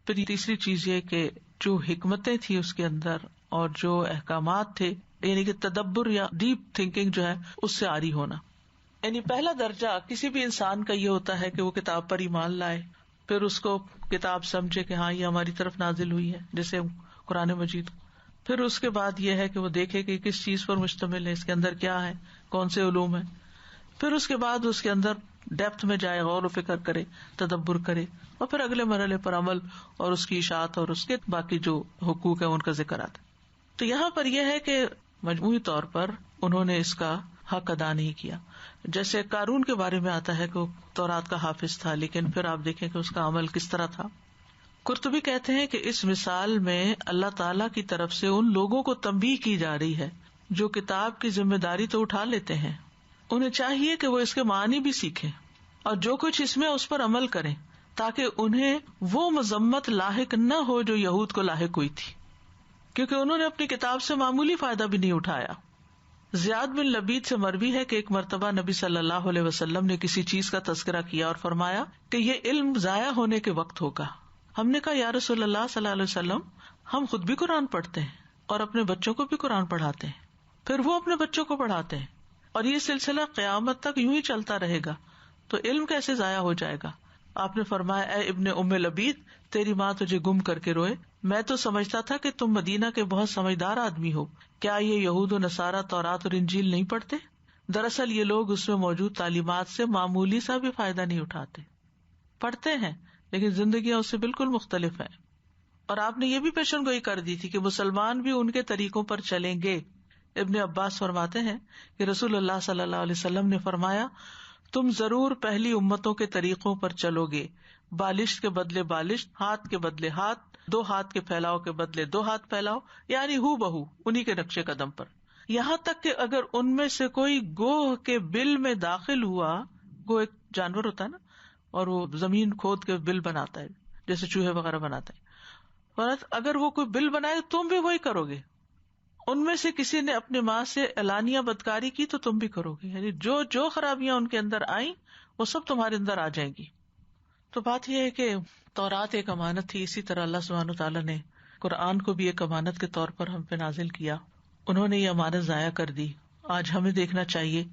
پھر تیسری چیز یہ کہ جو حکمتیں تھی اس کے اندر اور جو احکامات تھے، یعنی کہ تدبر یا ڈیپ تھنکنگ جو ہے اس سے عاری ہونا. یعنی پہلا درجہ کسی بھی انسان کا یہ ہوتا ہے کہ وہ کتاب پر ایمان لائے، پھر اس کو کتاب سمجھے کہ ہاں یہ ہماری طرف نازل ہوئی ہے، جیسے قرآن مجید. پھر اس کے بعد یہ ہے کہ وہ دیکھے کہ کس چیز پر مشتمل ہے، اس کے اندر کیا ہے، کون سے علوم ہیں. پھر اس کے بعد اس کے اندر ڈیپتھ میں جائے، غور و فکر کرے، تدبر کرے، اور پھر اگلے مرحلے پر عمل اور اس کی اشاعت اور اس کے باقی جو حقوق ہیں ان کا ذکر آتا. تو یہاں پر یہ ہے کہ مجموعی طور پر انہوں نے اس کا حق ادا نہیں کیا. جیسے قارون کے بارے میں آتا ہے کہ وہ تورات کا حافظ تھا، لیکن پھر آپ دیکھیں کہ اس کا عمل کس طرح تھا. قرطبی کہتے ہیں کہ اس مثال میں اللہ تعالیٰ کی طرف سے ان لوگوں کو تنبیہ کی جا رہی ہے جو کتاب کی ذمہ داری تو اٹھا لیتے ہیں، انہیں چاہیے کہ وہ اس کے معنی بھی سیکھیں اور جو کچھ اس میں اس پر عمل کریں، تاکہ انہیں وہ مذمت لاحق نہ ہو جو یہود کو لاحق ہوئی تھی، کیونکہ انہوں نے اپنی کتاب سے معمولی فائدہ بھی نہیں اٹھایا. زیاد بن لبید سے مروی ہے کہ ایک مرتبہ نبی صلی اللہ علیہ وسلم نے کسی چیز کا تذکرہ کیا اور فرمایا کہ یہ علم ضائع ہونے کے وقت ہوگا. ہم نے کہا یا رسول اللہ صلی اللہ علیہ وسلم، ہم خود بھی قرآن پڑھتے ہیں اور اپنے بچوں کو بھی قرآن پڑھاتے ہیں، پھر وہ اپنے بچوں کو پڑھاتے ہیں، اور یہ سلسلہ قیامت تک یوں ہی چلتا رہے گا، تو علم کیسے ضائع ہو جائے گا؟ آپ نے فرمایا اے ابن ام لبید، تیری ماں تجھے گم کر کے روئے، میں تو سمجھتا تھا کہ تم مدینہ کے بہت سمجھدار آدمی ہو. کیا یہ یہود و نصارہ تورات اور انجیل نہیں پڑھتے؟ دراصل یہ لوگ اس میں موجود تعلیمات سے معمولی سا بھی فائدہ نہیں اٹھاتے. پڑھتے ہیں لیکن زندگیاں اس سے بالکل مختلف ہیں. اور آپ نے یہ بھی پیشن گوئی کر دی تھی کہ مسلمان بھی ان کے طریقوں پر چلیں گے. ابن عباس فرماتے ہیں کہ رسول اللہ صلی اللہ علیہ وسلم نے فرمایا، تم ضرور پہلی امتوں کے طریقوں پر چلو گے، بالشت کے بدلے بالشت، ہاتھ کے بدلے ہاتھ، 2 ہاتھ کے پھیلاؤ کے بدلے 2 ہاتھ پھیلاؤ، یعنی ہو بہو انہی کے نقشے قدم پر. یہاں تک کہ اگر ان میں سے کوئی گوہ کے بل میں داخل ہوا، گوہ ایک جانور ہوتا ہے نا، اور وہ زمین کھود کے بل بناتا ہے جیسے چوہے وغیرہ بناتا ہے، اور اگر وہ کوئی بل بنائے تم بھی وہی کرو گے. ان میں سے کسی نے اپنی ماں سے اعلانیہ بدکاری کی تو تم بھی کرو گے، یعنی جو خرابیاں ان کے اندر آئیں وہ سب تمہارے اندر آ جائیں گی. تو بات یہ ہے کہ تورات ایک امانت تھی، اسی طرح اللہ سبحانہ وتعالیٰ نے قرآن کو بھی ایک امانت کے طور پر ہم پہ نازل کیا. انہوں نے یہ امانت ضائع کر دی. آج ہمیں دیکھنا چاہیے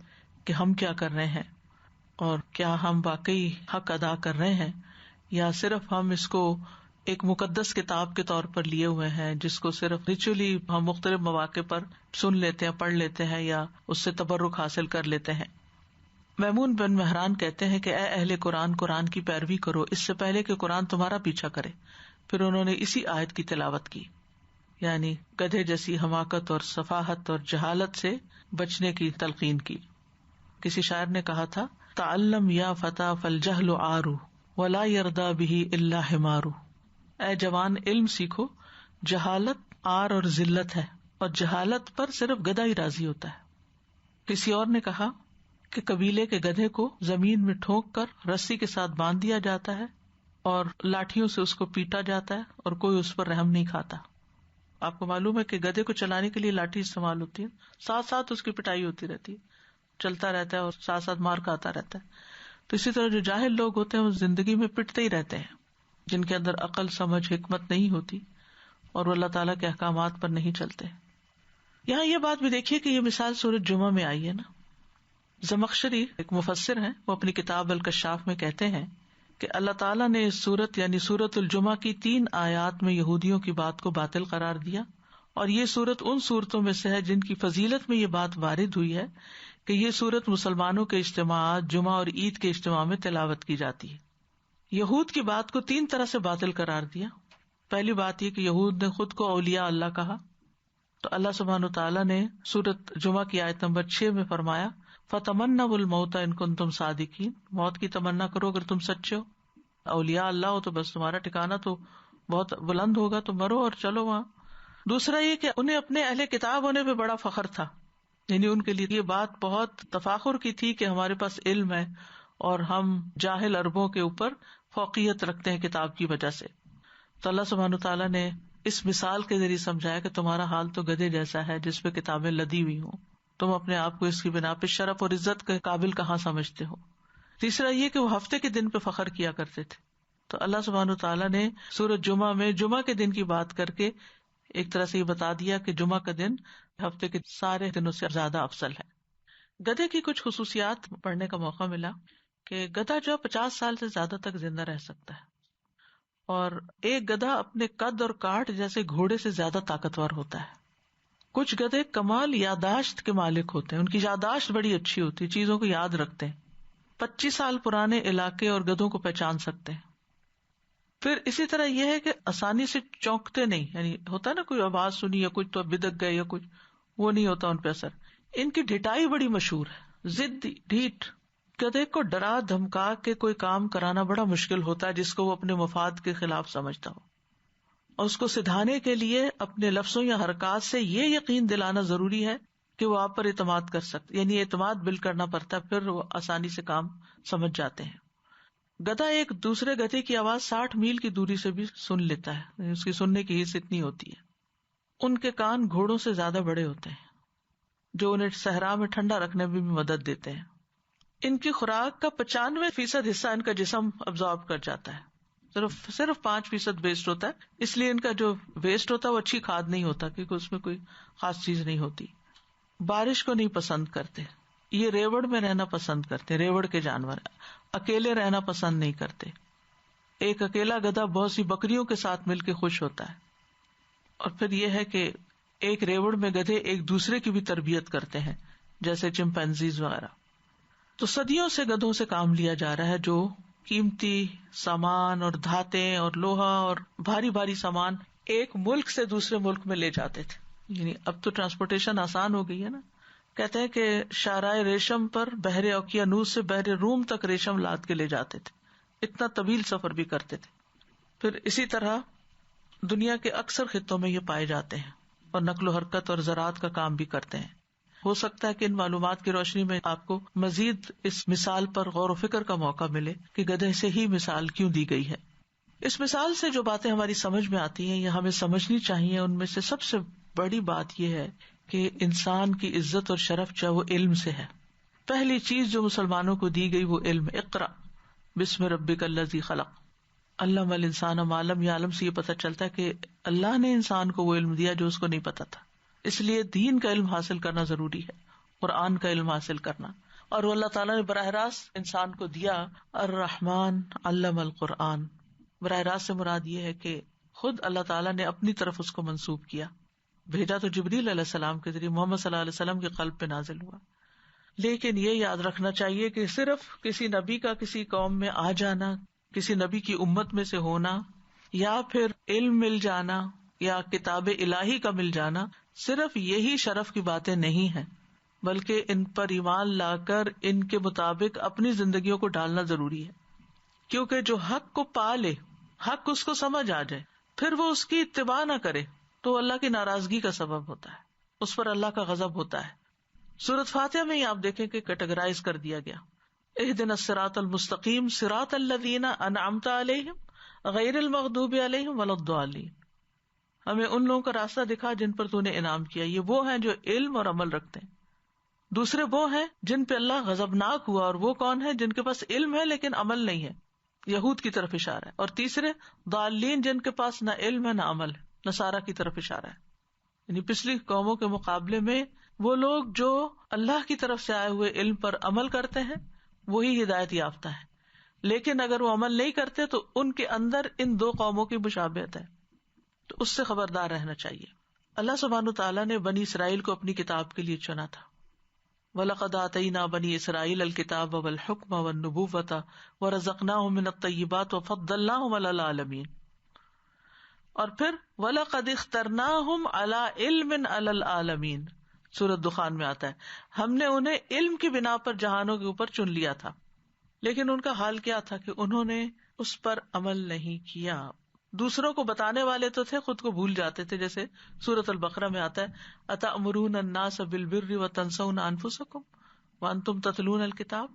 کہ ہم کیا کر رہے ہیں، اور کیا ہم واقعی حق ادا کر رہے ہیں، یا صرف ہم اس کو ایک مقدس کتاب کے طور پر لیے ہوئے ہیں، جس کو صرف ریچولی ہم مختلف مواقع پر سن لیتے ہیں، پڑھ لیتے ہیں یا اس سے تبرک حاصل کر لیتے ہیں۔ میمون بن مہران کہتے ہیں کہ اے اہل قرآن، قرآن کی پیروی کرو اس سے پہلے کہ قرآن تمہارا پیچھا کرے۔ پھر انہوں نے اسی آیت کی تلاوت کی، یعنی گدھے جیسی حماقت اور سفاہت اور جہالت سے بچنے کی تلقین کی۔ کسی شاعر نے کہا تھا، تعلم یا فتى فالجہل عار ولا يرضى به الا حمار۔ اے جوان، علم سیکھو، جہالت عار اور ذلت ہے، اور جہالت پر صرف گدھا ہی راضی ہوتا ہے۔ کسی اور نے کہا کہ قبیلے کے گدھے کو زمین میں ٹھونک کر رسی کے ساتھ باندھ دیا جاتا ہے اور لاٹھیوں سے اس کو پیٹا جاتا ہے اور کوئی اس پر رحم نہیں کھاتا۔ آپ کو معلوم ہے کہ گدھے کو چلانے کے لیے لاٹھی استعمال ہوتی ہے، ساتھ ساتھ اس کی پٹائی ہوتی رہتی ہے، چلتا رہتا ہے اور ساتھ ساتھ مار کھاتا رہتا ہے۔ تو اسی طرح جو جاہل لوگ ہوتے ہیں وہ زندگی میں پٹتے ہی رہتے ہیں، جن کے اندر عقل، سمجھ، حکمت نہیں ہوتی اور وہ اللہ تعالیٰ کے احکامات پر نہیں چلتے۔ یہاں یہ بات بھی دیکھیے کہ یہ مثال سورۃ جمعہ میں آئی ہے نا۔ زمخشری ایک مفسر ہیں، وہ اپنی کتاب الکشاف میں کہتے ہیں کہ اللہ تعالیٰ نے اس سورت یعنی سورۃ الجمعہ کی 3 آیات میں یہودیوں کی بات کو باطل قرار دیا، اور یہ سورت ان سورتوں میں سے ہے جن کی فضیلت میں یہ بات وارد ہوئی ہے کہ یہ سورت مسلمانوں کے اجتماعات، جمعہ اور عید کے اجتماع میں تلاوت کی جاتی ہے۔ یہود کی بات کو 3 طرح سے باطل قرار دیا۔ پہلی بات یہ کہ یہود نے خود کو اولیاء اللہ کہا، تو اللہ سبحانہ تعالیٰ نے سورۃ جمعہ کی آیت نمبر 6 میں فرمایا، فَتَمَنَّوُا الْمَوْتَ إِن كُنتُمْ صَادِقِينَ، موت کی تمنا کرو اگر تم سچے ہو، اولیاء اللہ ہو تو بس تمہارا ٹھکانہ تو بہت بلند ہوگا، تو مرو اور چلو وہاں۔ دوسرا یہ کہ انہیں اپنے اہل کتاب ہونے پہ بڑا فخر تھا، یعنی ان کے لیے یہ بات بہت تفاخر کی تھی کہ ہمارے پاس علم ہے اور ہم جاہل عربوں کے اوپر فوقیت رکھتے ہیں کتاب کی وجہ سے۔ تو اللہ سبحانہ تعالیٰ نے اس مثال کے ذریعے سمجھایا کہ تمہارا حال تو گدھے جیسا ہے جس پہ کتابیں لدی ہوئی ہوں، تم اپنے آپ کو اس کی بنا پہ شرف اور عزت کے قابل کہاں سمجھتے ہو۔ تیسرا یہ کہ وہ ہفتے کے دن پہ فخر کیا کرتے تھے، تو اللہ سبحانہ تعالیٰ نے سورۃ جمعہ میں جمعہ کے دن کی بات کر کے ایک طرح سے یہ بتا دیا کہ جمعہ کا دن ہفتے کے سارے دنوں سے زیادہ افضل ہے۔ گدھے کی کچھ خصوصیات پڑھنے کا موقع ملا کہ گدھا جو 50 سال سے زیادہ تک زندہ رہ سکتا ہے، اور ایک گدھا اپنے قد اور کاٹ جیسے گھوڑے سے زیادہ طاقتور ہوتا ہے۔ کچھ گدھے کمال یادداشت کے مالک ہوتے ہیں، ان کی یادداشت بڑی اچھی ہوتی ہے، چیزوں کو یاد رکھتے ہیں، 25 سال پرانے علاقے اور گدھوں کو پہچان سکتے ہیں۔ پھر اسی طرح یہ ہے کہ آسانی سے چونکتے نہیں، یعنی ہوتا ہے نا کوئی آواز سنی یا کچھ تو بدک گئے یا کچھ، وہ نہیں ہوتا ان پہ اثر۔ ان کی ڈھٹائی بڑی مشہور ہے، ضدی، ڈھیٹ۔ گدھے کو ڈرا دھمکا کے کوئی کام کرانا بڑا مشکل ہوتا ہے جس کو وہ اپنے مفاد کے خلاف سمجھتا ہو، اور اس کو سدھانے کے لیے اپنے لفظوں یا حرکات سے یہ یقین دلانا ضروری ہے کہ وہ آپ پر اعتماد کر سکتے، یعنی اعتماد بلڈ کرنا پڑتا ہے، پھر وہ آسانی سے کام سمجھ جاتے ہیں۔ گدھا ایک دوسرے گدھے کی آواز 60 میل کی دوری سے بھی سن لیتا ہے، اس کی سننے کی حص اتنی ہوتی ہے۔ ان کے کان گھوڑوں سے زیادہ بڑے ہوتے ہیں، جو انہیں صحرا میں ٹھنڈا رکھنے میں بھی مدد دیتے ہیں۔ ان کی خوراک کا 95% حصہ ان کا جسم ابزارب کر جاتا ہے، صرف 5% ویسٹ ہوتا ہے، اس لیے ان کا جو ویسٹ ہوتا ہے وہ اچھی کھاد نہیں ہوتا، کیونکہ اس میں کوئی خاص چیز نہیں ہوتی۔ بارش کو نہیں پسند کرتے، یہ ریوڑ میں رہنا پسند کرتے، ریوڑ کے جانور اکیلے رہنا پسند نہیں کرتے۔ ایک اکیلا گدھا بہت سی بکریوں کے ساتھ مل کے خوش ہوتا ہے۔ اور پھر یہ ہے کہ ایک ریوڑ میں گدھے ایک دوسرے کی بھی تربیت کرتے ہیں، جیسے چمپینزیز وغیرہ۔ تو صدیوں سے گدھوں سے کام لیا جا رہا ہے، جو قیمتی سامان اور دھاتیں اور لوہا اور بھاری بھاری سامان ایک ملک سے دوسرے ملک میں لے جاتے تھے۔ یعنی اب تو ٹرانسپورٹیشن آسان ہو گئی ہے نا، کہتے ہیں کہ شاہراہ ریشم پر بحر اوقیانوس سے بحر روم تک ریشم لاد کے لے جاتے تھے، اتنا طویل سفر بھی کرتے تھے۔ پھر اسی طرح دنیا کے اکثر خطوں میں یہ پائے جاتے ہیں اور نقل و حرکت اور زراعت کا کام بھی کرتے ہیں۔ ہو سکتا ہے کہ ان معلومات کی روشنی میں آپ کو مزید اس مثال پر غور و فکر کا موقع ملے کہ گدھے سے ہی مثال کیوں دی گئی ہے۔ اس مثال سے جو باتیں ہماری سمجھ میں آتی ہیں یا ہمیں سمجھنی چاہیے، ان میں سے سب سے بڑی بات یہ ہے کہ انسان کی عزت اور شرف چاہے وہ علم سے ہے۔ پہلی چیز جو مسلمانوں کو دی گئی وہ علم، اقرا بسم ربک الذی خلق، علم الانسان ما لم یعلم سے یہ پتہ چلتا ہے کہ اللہ نے انسان کو وہ علم دیا جو اس کو نہیں پتا تھا۔ اس لیے دین کا علم حاصل کرنا ضروری ہے، قرآن کا علم حاصل کرنا، اور وہ اللہ تعالیٰ نے براہ راست انسان کو دیا۔ الرحمن علم القرآن، براہ راست سے مراد یہ ہے کہ خود اللہ تعالیٰ نے اپنی طرف اس کو منسوب کیا. بھیجا تو جبریل علیہ السلام کے ذریعے محمد صلی اللہ علیہ وسلم کے قلب پہ نازل ہوا. لیکن یہ یاد رکھنا چاہیے کہ صرف کسی نبی کا کسی قوم میں آ جانا، کسی نبی کی امت میں سے ہونا، یا پھر علم مل جانا یا کتاب الہی کا مل جانا، صرف یہی شرف کی باتیں نہیں ہیں، بلکہ ان پر ایمان لا کر ان کے مطابق اپنی زندگیوں کو ڈالنا ضروری ہے. کیونکہ جو حق کو پا لے، حق اس کو سمجھ آ جائے، پھر وہ اس کی اتباع نہ کرے تو اللہ کی ناراضگی کا سبب ہوتا ہے، اس پر اللہ کا غضب ہوتا ہے. سورۃ فاتحہ میں ہی آپ دیکھیں کہ کیٹیگرائز کر دیا گیا، اہدنا الصراط المستقیم صراط الذین انعمت علیہم غیر المغضوب علیہم ولا الضالین. ہمیں ان لوگوں کا راستہ دکھا جن پر تو نے انعام کیا. یہ وہ ہیں جو علم اور عمل رکھتے ہیں. دوسرے وہ ہیں جن پہ اللہ غضبناک ہوا، اور وہ کون ہیں؟ جن کے پاس علم ہے لیکن عمل نہیں ہے، یہود کی طرف اشارہ ہے. اور تیسرے ضالین، جن کے پاس نہ علم ہے نہ عمل ہے، نصارہ کی طرف اشارہ ہے. یعنی پچھلی قوموں کے مقابلے میں وہ لوگ جو اللہ کی طرف سے آئے ہوئے علم پر عمل کرتے ہیں وہی ہدایت یافتہ ہے. لیکن اگر وہ عمل نہیں کرتے تو ان کے اندر ان دو قوموں کی مشابہت ہے، تو اس سے خبردار رہنا چاہیے. اللہ سبحانہ تعالیٰ نے بنی اسرائیل کو اپنی کتاب کے لیے چنا تھا. وَلَقَدْ آتَيْنَا بَنِي إِسْرَائِيلَ الْكِتَابَ وَالْحُكْمَ وَالنُّبُوَّةَ وَرَزَقْنَاهُم مِّنَ الطَّيِّبَاتِ وَفَضَّلْنَاهُمْ عَلَى الْعَالَمِينَ. اور پھر وَلَقَدِ اخْتَرْنَاهُمْ عَلَى عِلْمٍ عَلَى الْعَالَمِينَ سورۃ دخان میں آتا ہے، ہم نے انہیں علم کی بنا پر جہانوں کے اوپر چن لیا تھا. لیکن ان کا حال کیا تھا کہ انہوں نے اس پر عمل نہیں کیا. دوسروں کو بتانے والے تو تھے، خود کو بھول جاتے تھے. جیسے سورۃ البقرہ میں آتا ہے، اتأمرون الناس بالبر وتنسون انفسکم وانتم تتلون الکتاب.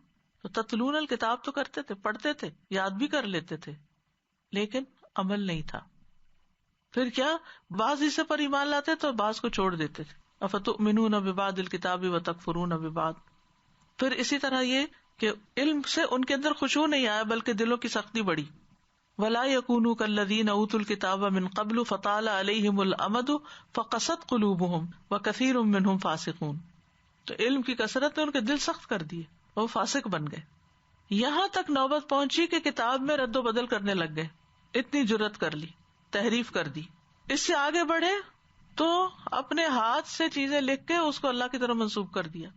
تو تتلون الکتاب تو کرتے تھے، پڑھتے تھے، یاد بھی کر لیتے تھے، لیکن عمل نہیں تھا. پھر کیا، بعض حصے پر ایمان لاتے تو بعض کو چھوڑ دیتے تھے. افتؤمنون ببعض الکتاب وتکفرون ببعض. پھر اسی طرح یہ کہ علم سے ان کے اندر خشوع نہیں آیا بلکہ دلوں کی سختی بڑھی. وَلَا يَكُونُوا كَالَّذِينَ أُوتُوا الْكِتَابَ مِن قَبْلُ فَطَالَ عَلَيْهِمُ الْأَمَدُ فَقَسَتْ قُلُوبُهُمْ وَكَثِيرٌ مِّنْهُمْ فَاسِقُونَ. تو علم کی کثرت نے ان کے دل سخت کر دیے، وہ فاسق بن گئے. یہاں تک نوبت پہنچی کہ کتاب میں رد و بدل کرنے لگ گئے. اتنی جرت کر لی، تحریف کر دی. اس سے آگے بڑھے تو اپنے ہاتھ سے چیزیں لکھ کے اس کو اللہ کی طرف منسوب کر دیا.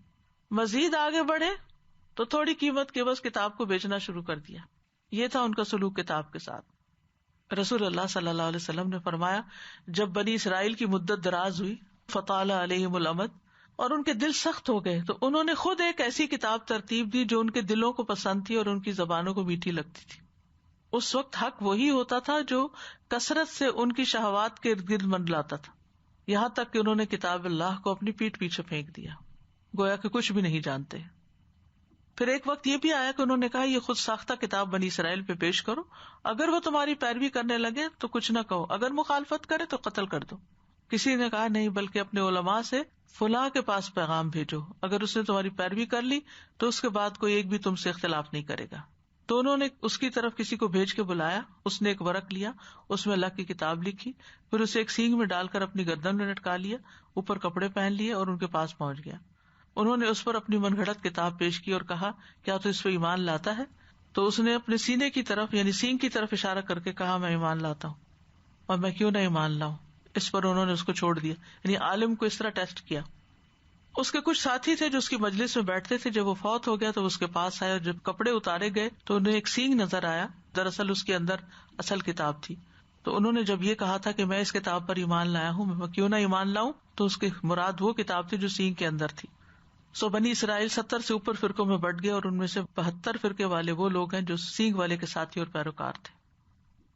مزید آگے بڑھے تو تھوڑی قیمت کے بس کتاب کو بیچنا شروع کر دیا. یہ تھا ان کا سلوک کتاب کے ساتھ. رسول اللہ صلی اللہ علیہ وسلم نے فرمایا، جب بنی اسرائیل کی مدت دراز ہوئی، فطال علیہم الامد، اور ان کے دل سخت ہو گئے، تو انہوں نے خود ایک ایسی کتاب ترتیب دی جو ان کے دلوں کو پسند تھی اور ان کی زبانوں کو میٹھی لگتی تھی. اس وقت حق وہی ہوتا تھا جو کثرت سے ان کی شہوات کے ارد گرد منڈلاتا تھا، یہاں تک کہ انہوں نے کتاب اللہ کو اپنی پیٹھ پیچھے پھینک دیا، گویا کہ کچھ بھی نہیں جانتے. پھر ایک وقت یہ بھی آیا کہ انہوں نے کہا، یہ خود ساختہ کتاب بنی اسرائیل پہ پیش کرو، اگر وہ تمہاری پیروی کرنے لگے تو کچھ نہ کہو، اگر مخالفت کرے تو قتل کر دو. کسی نے کہا نہیں، بلکہ اپنے علماء سے فلاں کے پاس پیغام بھیجو، اگر اس نے تمہاری پیروی کر لی تو اس کے بعد کوئی ایک بھی تم سے اختلاف نہیں کرے گا. تو انہوں نے اس کی طرف کسی کو بھیج کے بلایا، اس نے ایک ورق لیا، اس میں اللہ کی کتاب لکھی، پھر اسے ایک سینگ میں ڈال کر اپنی گردن میں لٹکا لیا، اوپر کپڑے پہن لیے اور ان کے پاس پہنچ گیا. انہوں نے اس پر اپنی من گھڑت کتاب پیش کی اور کہا، کیا تو اس پہ ایمان لاتا ہے؟ تو اس نے اپنے سینے کی طرف یعنی سینگ کی طرف اشارہ کر کے کہا، میں ایمان لاتا ہوں. اور میں کیوں نہ ایمان لاؤں؟ اس پر انہوں نے اس کو چھوڑ دیا. یعنی عالم کو اس طرح ٹیسٹ کیا. اس کے کچھ ساتھی تھے جو اس کی مجلس میں بیٹھتے تھے، جب وہ فوت ہو گیا تو اس کے پاس آئے، اور جب کپڑے اتارے گئے تو انہیں ایک سینگ نظر آیا، دراصل اس کے اندر اصل کتاب تھی. تو انہوں نے جب یہ کہا تھا کہ میں اس کتاب پر ایمان لایا ہوں، میں کیوں نہ ایمان لاؤں، تو اس کی مراد وہ کتاب تھی جو سینگ کے اندر تھی. بنی اسرائیل 70 سے اوپر فرقوں میں بٹ گئے، اور ان میں سے 72 فرقے والے وہ لوگ ہیں جو سینگ والے کے ساتھی اور پیروکار تھے.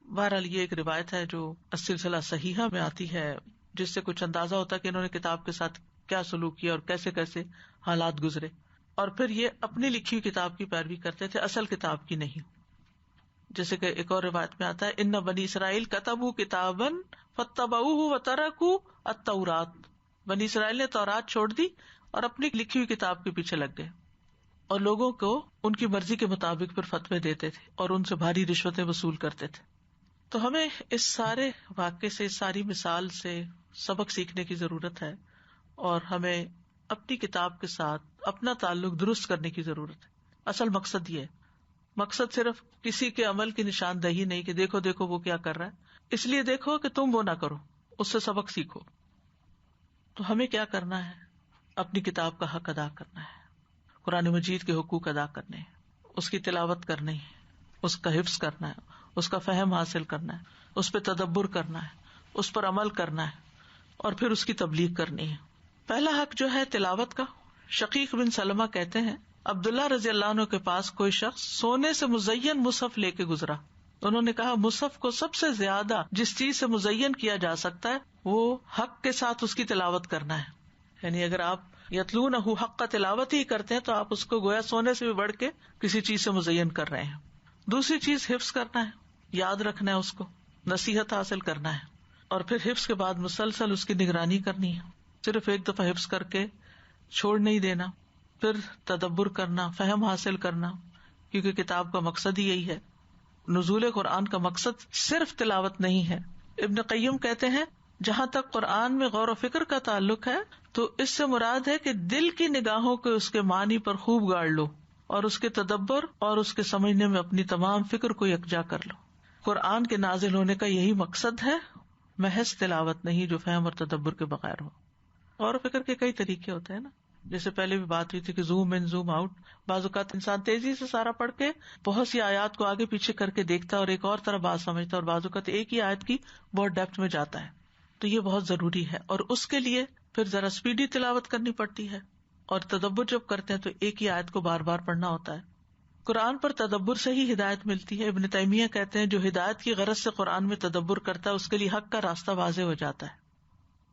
بہرحال یہ ایک روایت ہے جو السلسلہ صحیحہ میں آتی ہے، جس سے کچھ اندازہ ہوتا ہے کہ انہوں نے کتاب کے ساتھ کیا سلوک کیا اور کیسے کیسے حالات گزرے. اور پھر یہ اپنی لکھی ہوئی کتاب کی پیروی کرتے تھے، اصل کتاب کی نہیں. جیسے کہ ایک اور روایت میں آتا ہے، ان بنی اسرائیل کتبوا کتابا فاتبعوه وترکوا التوراۃ. بنی اسرائیل نے تورات چھوڑ دی اور اپنی لکھی ہوئی کتاب کے پیچھے لگ گئے، اور لوگوں کو ان کی مرضی کے مطابق پھر فتوے دیتے تھے اور ان سے بھاری رشوتیں وصول کرتے تھے. تو ہمیں اس سارے واقعے سے، اس ساری مثال سے سبق سیکھنے کی ضرورت ہے، اور ہمیں اپنی کتاب کے ساتھ اپنا تعلق درست کرنے کی ضرورت ہے. اصل مقصد یہ ہے. مقصد صرف کسی کے عمل کی نشاندہی نہیں کہ دیکھو دیکھو وہ کیا کر رہا ہے، اس لیے دیکھو کہ تم وہ نہ کرو، اس سے سبق سیکھو. تو ہمیں کیا کرنا ہے؟ اپنی کتاب کا حق ادا کرنا ہے، قرآن مجید کے حقوق ادا کرنے ہیں، اس کی تلاوت کرنی ہے، اس کا حفظ کرنا ہے، اس کا فہم حاصل کرنا ہے، اس پہ تدبر کرنا ہے، اس پر عمل کرنا ہے، اور پھر اس کی تبلیغ کرنی ہے. پہلا حق جو ہے تلاوت کا. شقیق بن سلمہ کہتے ہیں عبداللہ رضی اللہ عنہ کے پاس کوئی شخص سونے سے مزین مصحف لے کے گزرا. انہوں نے کہا مصحف کو سب سے زیادہ جس چیز سے مزین کیا جا سکتا ہے وہ حق کے ساتھ اس کی تلاوت کرنا ہے. یعنی اگر آپ یتلونہ حق کا تلاوت ہی کرتے ہیں تو آپ اس کو گویا سونے سے بھی بڑھ کے کسی چیز سے مزین کر رہے ہیں. دوسری چیز حفظ کرنا ہے، یاد رکھنا ہے، اس کو نصیحت حاصل کرنا ہے، اور پھر حفظ کے بعد مسلسل اس کی نگرانی کرنی ہے. صرف ایک دفعہ حفظ کر کے چھوڑ نہیں دینا، پھر تدبر کرنا، فہم حاصل کرنا، کیونکہ کتاب کا مقصد ہی یہی ہے. نزول قرآن کا مقصد صرف تلاوت نہیں ہے. ابن قیم کہتے ہیں جہاں تک قرآن میں غور و فکر کا تعلق ہے تو اس سے مراد ہے کہ دل کی نگاہوں کو اس کے معنی پر خوب گاڑ لو اور اس کے تدبر اور اس کے سمجھنے میں اپنی تمام فکر کو یکجا کر لو. قرآن کے نازل ہونے کا یہی مقصد ہے، محض تلاوت نہیں جو فہم اور تدبر کے بغیر ہو. غور و فکر کے کئی طریقے ہوتے ہیں نا، جیسے پہلے بھی بات ہوئی تھی کہ زوم ان زوم آؤٹ. بعض اوقات انسان تیزی سے سارا پڑھ کے بہت سی آیات کو آگے پیچھے کر کے دیکھتا ہے اور ایک اور طرح بات سمجھتا ہے، اور بعض اوقات ایک ہی آیت کی بہت ڈیپتھ میں جاتا ہے. تو یہ بہت ضروری ہے، اور اس کے لیے پھر ذرا اسپیڈی تلاوت کرنی پڑتی ہے، اور تدبر جب کرتے ہیں تو ایک ہی آیت کو بار بار پڑھنا ہوتا ہے. قرآن پر تدبر سے ہی ہدایت ملتی ہے. ابن تیمیہ کہتے ہیں جو ہدایت کی غرض سے قرآن میں تدبر کرتا ہے اس کے لیے حق کا راستہ واضح ہو جاتا ہے.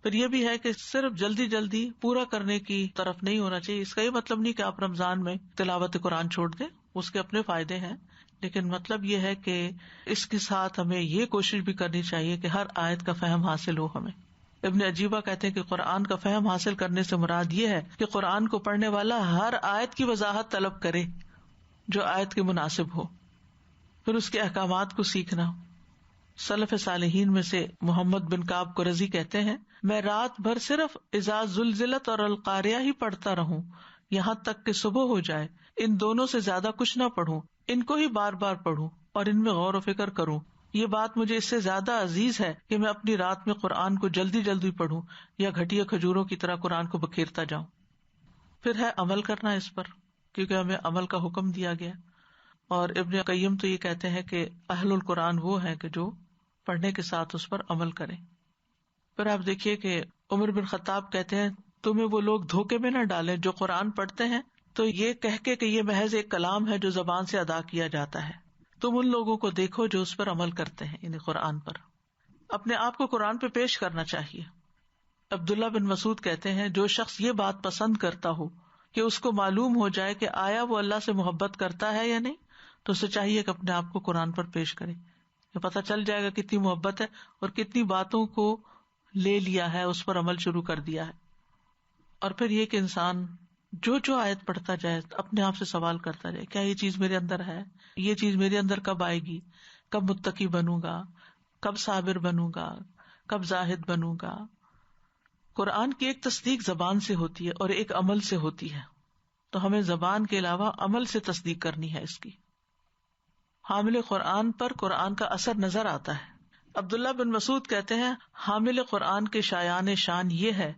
پھر یہ بھی ہے کہ صرف جلدی جلدی پورا کرنے کی طرف نہیں ہونا چاہیے. اس کا یہ مطلب نہیں کہ آپ رمضان میں تلاوت قرآن چھوڑ دیں، اس کے اپنے فائدے ہیں، لیکن مطلب یہ ہے کہ اس کے ساتھ ہمیں یہ کوشش بھی کرنی چاہیے کہ ہر آیت کا فہم حاصل ہو ہمیں. ابن عجیبہ کہتے ہیں کہ قرآن کا فہم حاصل کرنے سے مراد یہ ہے کہ قرآن کو پڑھنے والا ہر آیت کی وضاحت طلب کرے جو آیت کے مناسب ہو، پھر اس کے احکامات کو سیکھنا. سلف صالحین میں سے محمد بن کعب قرظی کہتے ہیں میں رات بھر صرف اذا زلزلت اور القاریہ ہی پڑھتا رہوں یہاں تک کہ صبح ہو جائے. ان دونوں سے زیادہ کچھ نہ پڑھوں، ان کو ہی بار بار پڑھوں اور ان میں غور و فکر کروں. یہ بات مجھے اس سے زیادہ عزیز ہے کہ میں اپنی رات میں قرآن کو جلدی جلدی پڑھوں یا گھٹیا کھجوروں کی طرح قرآن کو بکھیرتا جاؤں. پھر ہے عمل کرنا اس پر، کیونکہ ہمیں عمل کا حکم دیا گیا. اور ابن قیم تو یہ کہتے ہیں کہ اہل القرآن وہ ہیں کہ جو پڑھنے کے ساتھ اس پر عمل کریں. پھر آپ دیکھیے کہ عمر بن خطاب کہتے ہیں تمہیں وہ لوگ دھوکے میں نہ ڈالیں جو قرآن پڑھتے ہیں تو یہ کہہ کے کہ یہ محض ایک کلام ہے جو زبان سے ادا کیا جاتا ہے. تم ان لوگوں کو دیکھو جو اس پر عمل کرتے ہیں، یعنی قرآن پر. اپنے آپ کو قرآن پہ پیش کرنا چاہیے. عبداللہ بن مسعود کہتے ہیں جو شخص یہ بات پسند کرتا ہو کہ اس کو معلوم ہو جائے کہ آیا وہ اللہ سے محبت کرتا ہے یا نہیں تو اسے چاہیے کہ اپنے آپ کو قرآن پر پیش کرے. یہ پتہ چل جائے گا کتنی محبت ہے اور کتنی باتوں کو لے لیا ہے، اس پر عمل شروع کر دیا ہے. اور پھر یہ کہ انسان جو آیت پڑھتا جائے اپنے آپ سے سوال کرتا جائے کیا یہ چیز میرے اندر ہے، یہ چیز میرے اندر کب آئے گی، کب متقی بنوں گا، کب صابر بنوں گا، کب زاہد بنوں گا. قرآن کی ایک تصدیق زبان سے ہوتی ہے اور ایک عمل سے ہوتی ہے، تو ہمیں زبان کے علاوہ عمل سے تصدیق کرنی ہے اس کی. حامل قرآن پر قرآن کا اثر نظر آتا ہے. عبداللہ بن مسعود کہتے ہیں حامل قرآن کے شایان شان یہ ہے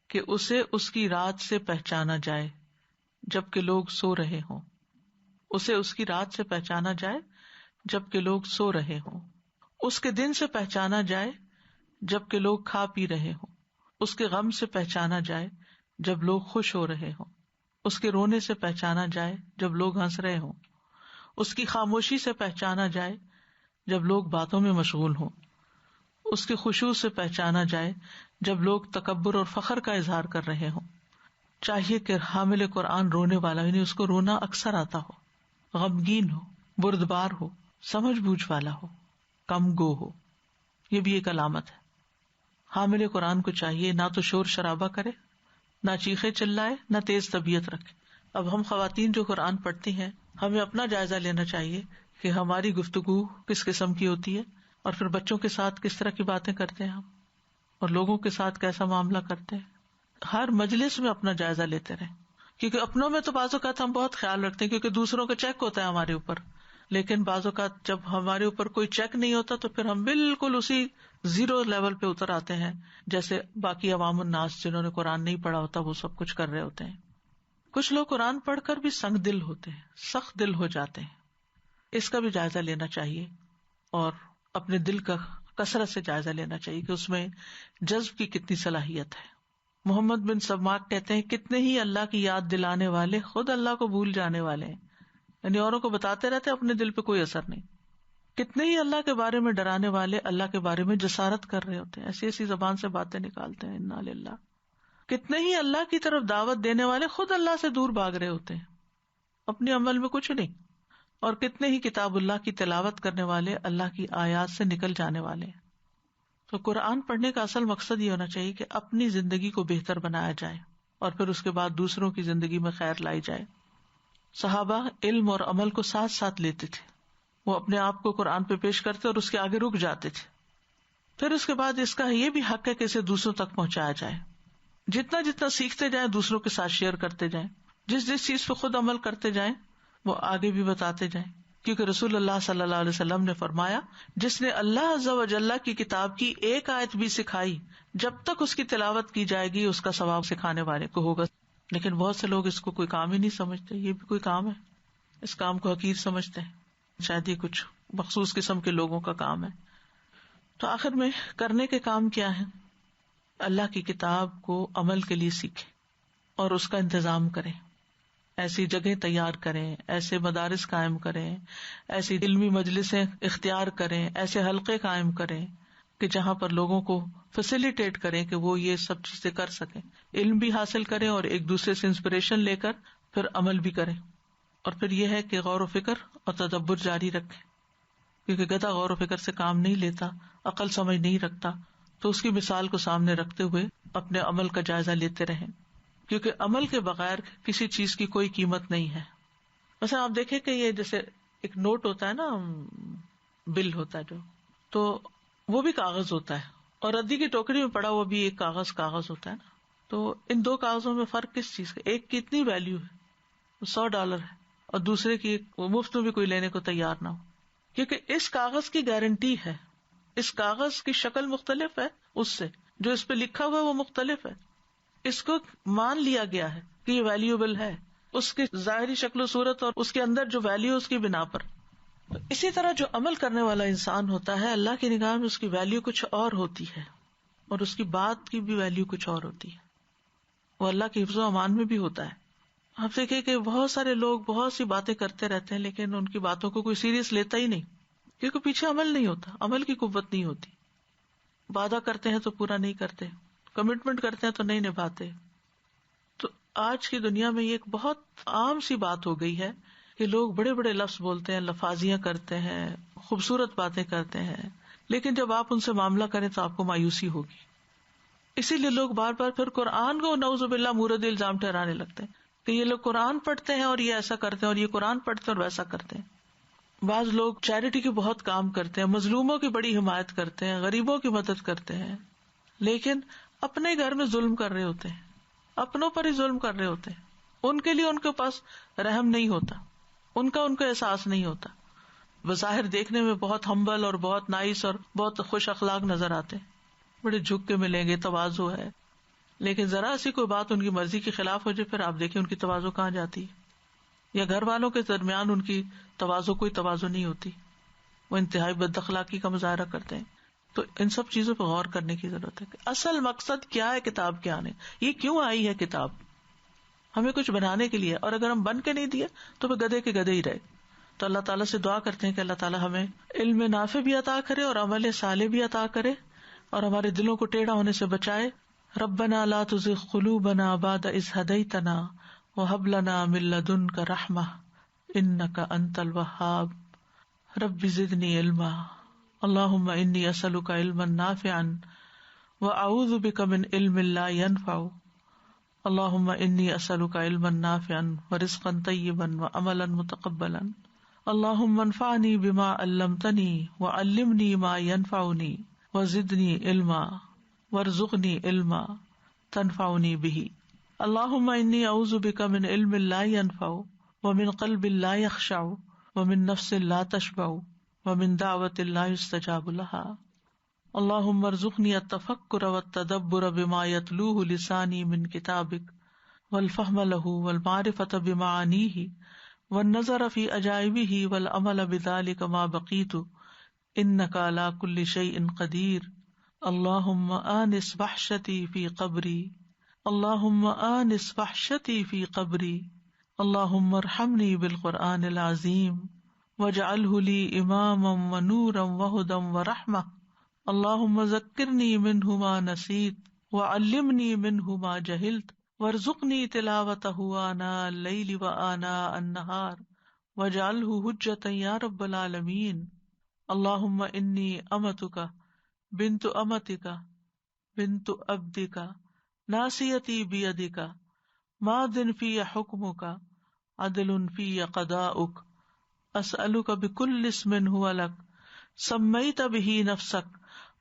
کہ اسے اس کی رات سے پہچانا جائے جبکہ لوگ سو رہے ہوں. اسے اس کی رات سے پہچانا جائے جبکہ لوگ سو رہے ہوں. اس کے دن سے پہچانا جائے جبکہ لوگ کھا پی رہے ہوں. اس کے غم سے پہچانا جائے جب لوگ خوش ہو رہے ہوں. اس کے رونے سے پہچانا جائے جب لوگ ہنس رہے ہوں. اس کی خاموشی سے پہچانا جائے جب لوگ باتوں میں مشغول ہوں. اس کے خشوع سے پہچانا جائے جب لوگ تکبر اور فخر کا اظہار کر رہے ہوں. چاہیے کہ حامل قرآن رونے والا، یعنی اس کو رونا اکثر آتا ہو، غمگین ہو، بردبار ہو، سمجھ بوجھ والا ہو، کم گو ہو. یہ بھی ایک علامت ہے. حامل قرآن کو چاہیے نہ تو شور شرابہ کرے، نہ چیخے چلائے، نہ تیز طبیعت رکھے. اب ہم خواتین جو قرآن پڑھتی ہیں ہمیں اپنا جائزہ لینا چاہیے کہ ہماری گفتگو کس قسم کی ہوتی ہے، اور پھر بچوں کے ساتھ کس طرح کی باتیں کرتے ہیں ہم، اور لوگوں کے ساتھ کیسا معاملہ کرتے ہیں. ہر مجلس میں اپنا جائزہ لیتے رہیں، کیونکہ اپنوں میں تو بعض اوقات ہم بہت خیال رکھتے ہیں کیونکہ دوسروں کا چیک ہوتا ہے ہمارے اوپر، لیکن بعض اوقات جب ہمارے اوپر کوئی چیک نہیں ہوتا تو پھر ہم بالکل اسی زیرو لیول پہ اتر آتے ہیں، جیسے باقی عوام الناس جنہوں نے قرآن نہیں پڑھا ہوتا وہ سب کچھ کر رہے ہوتے ہیں. کچھ لوگ قرآن پڑھ کر بھی سنگ دل ہوتے ہیں، سخت دل ہو جاتے ہیں. اس کا بھی جائزہ لینا چاہیے اور اپنے دل کا کثرت سے جائزہ لینا چاہیے کہ اس میں جذب کی کتنی صلاحیت ہے. محمد بن سماک کہتے ہیں کتنے ہی اللہ کی یاد دلانے والے خود اللہ کو بھول جانے والے ہیں، یعنی اوروں کو بتاتے رہتے اپنے دل پہ کوئی اثر نہیں. کتنے ہی اللہ کے بارے میں ڈرانے والے اللہ کے بارے میں جسارت کر رہے ہوتے ہیں، ایسی ایسی زبان سے باتیں نکالتے ہیں. انا للہ. کتنے ہی اللہ کی طرف دعوت دینے والے خود اللہ سے دور بھاگ رہے ہوتے ہیں، اپنے عمل میں کچھ نہیں. اور کتنے ہی کتاب اللہ کی تلاوت کرنے والے اللہ کی آیات سے نکل جانے والے ہیں. تو قرآن پڑھنے کا اصل مقصد یہ ہونا چاہیے کہ اپنی زندگی کو بہتر بنایا جائے اور پھر اس کے بعد دوسروں کی زندگی میں خیر لائی جائے. صحابہ علم اور عمل کو ساتھ ساتھ لیتے تھے، وہ اپنے آپ کو قرآن پہ پیش کرتے اور اس کے آگے رک جاتے تھے. پھر اس کے بعد اس کا یہ بھی حق ہے کہ اسے دوسروں تک پہنچایا جائے. جتنا جتنا سیکھتے جائیں دوسروں کے ساتھ شیئر کرتے جائیں، جس چیز پہ خود عمل کرتے جائیں وہ آگے بھی بتاتے جائیں. کیونکہ رسول اللہ صلی اللہ علیہ وسلم نے فرمایا جس نے اللہ عز و جل کی کتاب کی ایک آیت بھی سکھائی جب تک اس کی تلاوت کی جائے گی اس کا ثواب سکھانے والے کو ہوگا. لیکن بہت سے لوگ اس کو کوئی کام ہی نہیں سمجھتے، یہ بھی کوئی کام ہے، اس کام کو حقیر سمجھتے ہیں، شاید یہ کچھ مخصوص قسم کے لوگوں کا کام ہے. تو آخر میں کرنے کے کام کیا ہے؟ اللہ کی کتاب کو عمل کے لیے سیکھیں اور اس کا انتظام کریں. ایسی جگہ تیار کریں، ایسے مدارس قائم کریں، ایسی علمی مجلسیں اختیار کریں، ایسے حلقے قائم کریں کہ جہاں پر لوگوں کو فیسیلیٹیٹ کریں کہ وہ یہ سب چیزیں کر سکیں، علم بھی حاصل کریں اور ایک دوسرے سے انسپریشن لے کر پھر عمل بھی کریں. اور پھر یہ ہے کہ غور و فکر اور تدبر جاری رکھیں، کیونکہ گدھا غور و فکر سے کام نہیں لیتا، عقل سمجھ نہیں رکھتا. تو اس کی مثال کو سامنے رکھتے ہوئے اپنے عمل کا جائزہ لیتے رہیں، کیونکہ عمل کے بغیر کسی چیز کی کوئی قیمت نہیں ہے. مثلا آپ دیکھیں کہ یہ جیسے ایک نوٹ ہوتا ہے نا، بل ہوتا ہے جو، تو وہ بھی کاغذ ہوتا ہے اور ردی کی ٹوکری میں پڑا وہ بھی ایک کاغذ ہوتا ہے نا. تو ان دو کاغذوں میں فرق کس چیز کا؟ ایک کی اتنی ویلیو ہے، $100 ہے، اور دوسرے کی مفت میں بھی کوئی لینے کو تیار نہ ہو. کیونکہ اس کاغذ کی گارنٹی ہے، اس کاغذ کی شکل مختلف ہے اس سے، جو اس پہ لکھا ہوا ہے وہ مختلف ہے. اس کو مان لیا گیا ہے کہ یہ ویلیوبل ہے اس کی ظاہری شکل و صورت اور اس کے اندر جو ویلیو اس کی بنا پر. تو اسی طرح جو عمل کرنے والا انسان ہوتا ہے اللہ کی نگاہ میں اس کی ویلیو کچھ اور ہوتی ہے اور اس کی بات کی بھی ویلیو کچھ اور ہوتی ہے. وہ اللہ کے حفظ و امان میں بھی ہوتا ہے. آپ دیکھیں کہ بہت سارے لوگ بہت سی باتیں کرتے رہتے ہیں لیکن ان کی باتوں کو کوئی سیریس لیتا ہی نہیں، کیونکہ پیچھے عمل نہیں ہوتا، عمل کی قوت نہیں ہوتی. وعدہ کرتے ہیں تو پورا نہیں کرتے، کمٹمنٹ کرتے ہیں تو نہیں نبھاتے. تو آج کی دنیا میں یہ ایک بہت عام سی بات ہو گئی ہے کہ لوگ بڑے بڑے لفظ بولتے ہیں، لفاظیاں کرتے ہیں، خوبصورت باتیں کرتے ہیں، لیکن جب آپ ان سے معاملہ کریں تو آپ کو مایوسی ہوگی. اسی لیے لوگ بار بار پھر قرآن کو نعوذ باللہ مورد الزام ٹھہرانے لگتے ہیں کہ یہ لوگ قرآن پڑھتے ہیں اور یہ ایسا کرتے ہیں، اور یہ قرآن پڑھتے ہیں اور ویسا کرتے ہیں. بعض لوگ چیریٹی کے بہت کام کرتے ہیں، مظلوموں کی بڑی حمایت کرتے ہیں، غریبوں کی مدد کرتے ہیں، لیکن اپنے گھر میں ظلم کر رہے ہوتے ہیں، اپنوں پر ہی ظلم کر رہے ہوتے ہیں. ان کے لیے ان کے پاس رحم نہیں ہوتا، ان کو احساس نہیں ہوتا. بظاہر دیکھنے میں بہت ہمبل اور بہت نائس اور بہت خوش اخلاق نظر آتے ہیں، بڑے جھک کے ملیں گے، تواضع ہے، لیکن ذرا سی کوئی بات ان کی مرضی کے خلاف ہو جائے پھر آپ دیکھیں ان کی تواضع کہاں جاتی ہے. یا گھر والوں کے درمیان ان کی تواضع کوئی تواضع نہیں ہوتی، وہ انتہائی بد اخلاقی کا مظاہرہ کرتے ہیں. تو ان سب چیزوں پہ غور کرنے کی ضرورت ہے کہ اصل مقصد کیا ہے کتاب کے آنے، یہ کیوں آئی ہے کتاب؟ ہمیں کچھ بنانے کے لیے، اور اگر ہم بن کے نہیں دیے تو پھر گدھے کے گدھے ہی رہے. تو اللہ تعالیٰ سے دعا کرتے ہیں کہ اللہ تعالیٰ ہمیں علم نافع بھی عطا کرے اور عمل صالح بھی عطا کرے اور ہمارے دلوں کو ٹیڑھا ہونے سے بچائے. ربنا لا تزغ قلوبنا بعد اذ ہدیتنا وہب لنا من لدنک رحمہ انک انت الوہاب. رب زدنی علما اللہم انی اسألک علما نافعا واعوذ بک من علم لا ينفع. اللہم انی اسألک علما نافعا ورزقا طیبا وعملا متقبلا. اللہم انفعنی بما علمتنی وعلمنی ما ينفعنی وزدنی علما وارزقنی علما تنفعنی بہ. اللہم انی اعوذ بک من علم لا ينفع ومن قلب لا يخشع ومن نفس لا تشبع ومن دعوة لا يستجاب لها. اللهم ارزقني التفکر والتدبر بما يتلوه لساني من كتابك والفهم له والمعرفة بمعانيه والنظر في عجائبه والعمل بذلك ما بقيت انك على كل شيء قدير. اللهم آنس وحشتي في قبري اللهم آنس وحشتي في قبري. اللهم ارحمني بالقرآن العظيم واجعله لي إماما ونورا وهدى ورحمة. اللهم ذكرني منه ما نسيت وعلمني منه ما جهلت وارزقني تلاوته آناء الليل وآناء النهار واجعله حجة يا رب العالمين. اللهم إني أمتك بنت أمتك بنت عبدك ناصيتي بيدك ماض في حكمك عدل في قضاؤك أسألك بكل اسم هو لك سميت به نفسك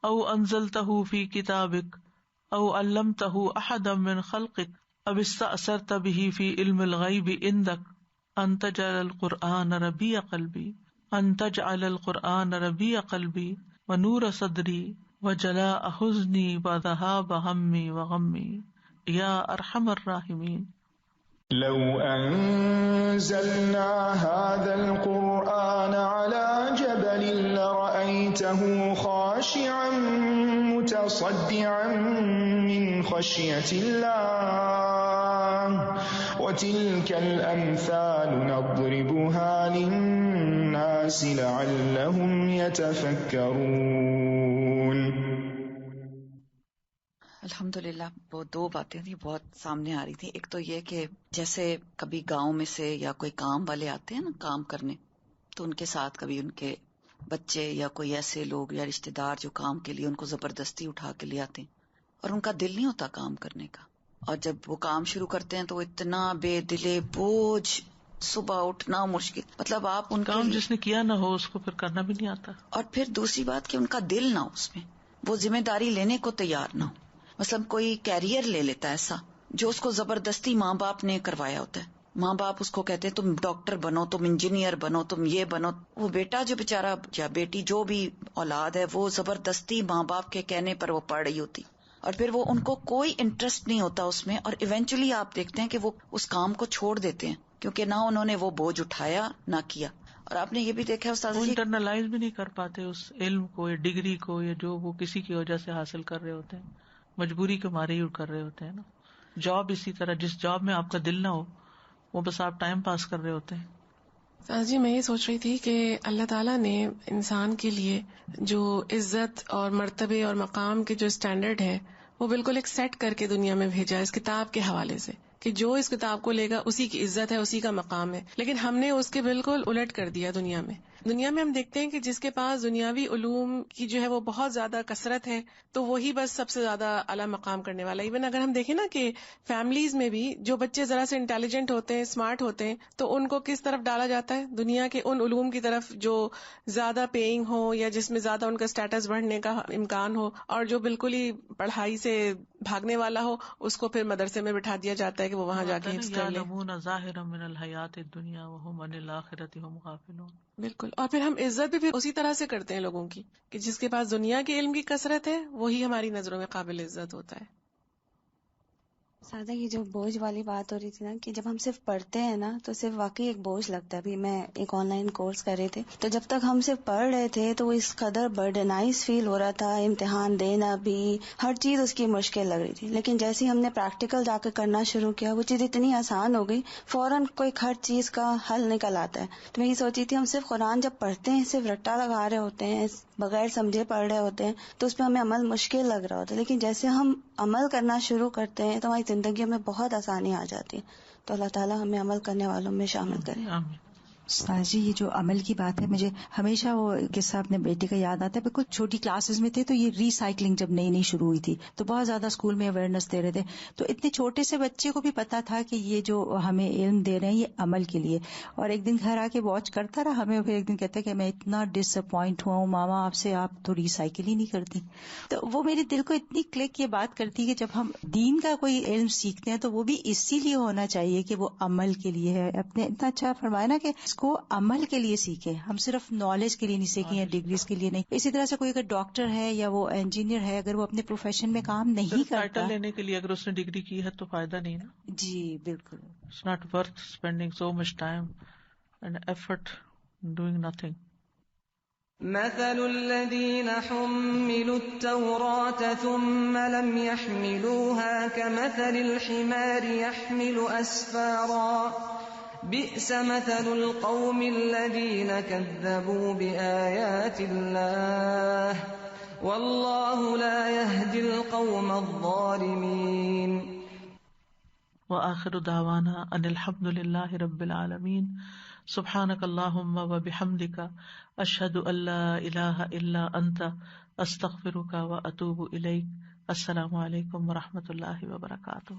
أو أنزلته في كتابك أو علمته أحدا من خلقك أو استأثرت به في علم الغيب عندك أن تجعل القرآن ربيع قلبي أن تجعل القرآن ربيع قلبي ونور صدری وجلاء حزنی وذهاب ہمی وغمی یا ارحم الراحمین. لو أنزلنا هذا القرآن على جبل لرأيته خاشعا متصدعا من خشية الله وتلك الأمثال نضربها للناس لعلهم يتفكرون. الحمدللہ وہ دو باتیں تھیں بہت سامنے آ رہی تھی. ایک تو یہ کہ جیسے کبھی گاؤں میں سے یا کوئی کام والے آتے ہیں نا کام کرنے، تو ان کے ساتھ کبھی ان کے بچے یا کوئی ایسے لوگ یا رشتے دار جو کام کے لیے ان کو زبردستی اٹھا کے لے آتے ہیں اور ان کا دل نہیں ہوتا کام کرنے کا، اور جب وہ کام شروع کرتے ہیں تو وہ اتنا بے دلے بوجھ، صبح اٹھنا مشکل، مطلب آپ ان کام جس نے کیا نہ ہو اس کو پھر کرنا بھی نہیں آتا. اور پھر دوسری بات کہ ان کا دل نہ ہو اس میں، وہ ذمہ داری لینے کو تیار نہ ہو. مثلا کوئی کیریئر لے لیتا ہے ایسا جو اس کو زبردستی ماں باپ نے کروایا ہوتا ہے. ماں باپ اس کو کہتے ہیں تم ڈاکٹر بنو، تم انجینئر بنو، تم یہ بنو. وہ بیٹا جو بیچارہ یا بیٹی جو بھی اولاد ہے وہ زبردستی ماں باپ کے کہنے پر وہ پڑھ رہی ہوتی، اور پھر وہ ان کو کوئی انٹرسٹ نہیں ہوتا اس میں، اور ایونچولی آپ دیکھتے ہیں کہ وہ اس کام کو چھوڑ دیتے ہیں کیونکہ نہ انہوں نے وہ بوجھ اٹھایا نہ کیا. اور آپ نے یہ بھی دیکھا استاد جی انٹرنلائز بھی نہیں کر پاتے اس علم کو یا ڈگری کو یا جو وہ کسی کی وجہ سے حاصل کر رہے ہوتے ہیں، مجبوری کے مارے ہی کر رہے ہوتے ہیں نا. جاب اسی طرح، جس جاب میں آپ کا دل نہ ہو وہ بس آپ ٹائم پاس کر رہے ہوتے ہیں. جی میں یہ سوچ رہی تھی کہ اللہ تعالیٰ نے انسان کے لیے جو عزت اور مرتبے اور مقام کے جو اسٹینڈرڈ ہے وہ بالکل ایک سیٹ کر کے دنیا میں بھیجا اس کتاب کے حوالے سے کہ جو اس کتاب کو لے گا اسی کی عزت ہے، اسی کا مقام ہے. لیکن ہم نے اس کے بالکل الٹ کر دیا. دنیا میں ہم دیکھتے ہیں کہ جس کے پاس دنیاوی علوم کی جو ہے وہ بہت زیادہ کثرت ہے تو وہی بس سب سے زیادہ اعلیٰ مقام کرنے والا. ایون اگر ہم دیکھیں نا کہ فیملیز میں بھی جو بچے ذرا سے انٹیلیجنٹ ہوتے ہیں، اسمارٹ ہوتے ہیں، تو ان کو کس طرف ڈالا جاتا ہے؟ دنیا کے ان علوم کی طرف جو زیادہ پیئنگ ہو یا جس میں زیادہ ان کا اسٹیٹس بڑھنے کا امکان ہو، اور جو بالکل ہی پڑھائی سے بھاگنے والا ہو اس کو پھر مدرسے میں بٹھا دیا جاتا ہے کہ وہ وہاں جا کے حفظ کر لے. ظاہرا من الحیات الدنیا وهم عن الاخرۃ هم غافلون. بالکل. اور پھر ہم عزت بھی اسی طرح سے کرتے ہیں لوگوں کی کہ جس کے پاس دنیا کے علم کی کثرت ہے وہی ہماری نظروں میں قابل عزت ہوتا ہے. سادہ یہ جو بوجھ والی بات ہو رہی تھی نا کہ جب ہم صرف پڑھتے ہیں نا تو صرف واقعی ایک بوجھ لگتا ہے. ابھی میں ایک آن لائن کورس کر رہے تھے تو جب تک ہم صرف پڑھ رہے تھے تو وہ اس قدر برڈنائز فیل ہو رہا تھا، امتحان دینا بھی، ہر چیز اس کی مشکل لگ رہی تھی. لیکن جیسے ہی ہم نے پریکٹیکل جا کے کرنا شروع کیا وہ چیز اتنی آسان ہو گئی، فوراً کوئی ہر چیز کا حل نکل آتا ہے. تو میں یہ سوچی تھی ہم صرف قرآن جب پڑھتے ہیں صرف رٹا لگا رہے ہوتے ہیں، بغیر سمجھے پڑھ رہے ہوتے ہیں تو اس پہ ہمیں عمل مشکل لگ رہا ہوتا ہے. لیکن جیسے ہم عمل کرنا شروع کرتے ہیں تو ہماری زندگی میں بہت آسانی آ جاتی ہے. تو اللہ تعالیٰ ہمیں عمل کرنے والوں میں شامل کرے. استاد جی یہ جو عمل کی بات ہے مجھے ہمیشہ وہ قصہ اپنے بیٹے کا یاد آتا ہے. بالکل چھوٹی کلاسز میں تھے تو یہ ری سائیکلنگ جب نئی شروع ہوئی تھی تو بہت زیادہ اسکول میں اویئرنیس دے رہے تھے. تو اتنے چھوٹے سے بچے کو بھی پتا تھا کہ یہ جو ہمیں علم دے رہے ہیں یہ عمل کے لیے. اور ایک دن گھر آ کے واچ کرتا رہا ہمیں، پھر ایک دن کہتا ہے کہ میں اتنا ڈس اپوائنٹ ہوا ہوں ماما آپ سے، آپ تو ری سائیکل ہی نہیں کرتی. تو وہ میرے دل کو اتنی کلک یہ بات کرتی کہ جب ہم دین کا کوئی علم سیکھتے ہیں تو وہ بھی اسی لیے ہونا چاہیے کہ وہ عمل کے لیے ہے. اپنے اتنا اچھا فرمایا نا کہ کو عمل کے لیے سیکھیں. ہم صرف نالج کے لیے نہیں سیکھیں یا ڈگریز کے لیے نہیں. اسی طرح سے کوئی اگر ڈاکٹر ہے یا وہ انجینئر ہے, اگر وہ اپنے پروفیشن میں کام نہیں کرتا, ٹائٹل لینے کے لیے اگر اس نے ڈگری کی ہے تو فائدہ نہیں نا. جی بالکل. It's not worth spending so much time and effort doing nothing. مثل الذين حملوا التوراة ثم لم يحملوها كمثل الحمار يحمل أسفارا بئس مثل القوم الذين كذبوا بآيات الله والله لا يهدي القوم الظالمين. وآخر دعوانا ان الحمد للہ رب العالمین. سبحانک اللہم وبحمدک اشہد ان لا الہ الا انت استغفرک واتوب الیک. السلام علیکم ورحمۃ اللہ وبرکاتہ.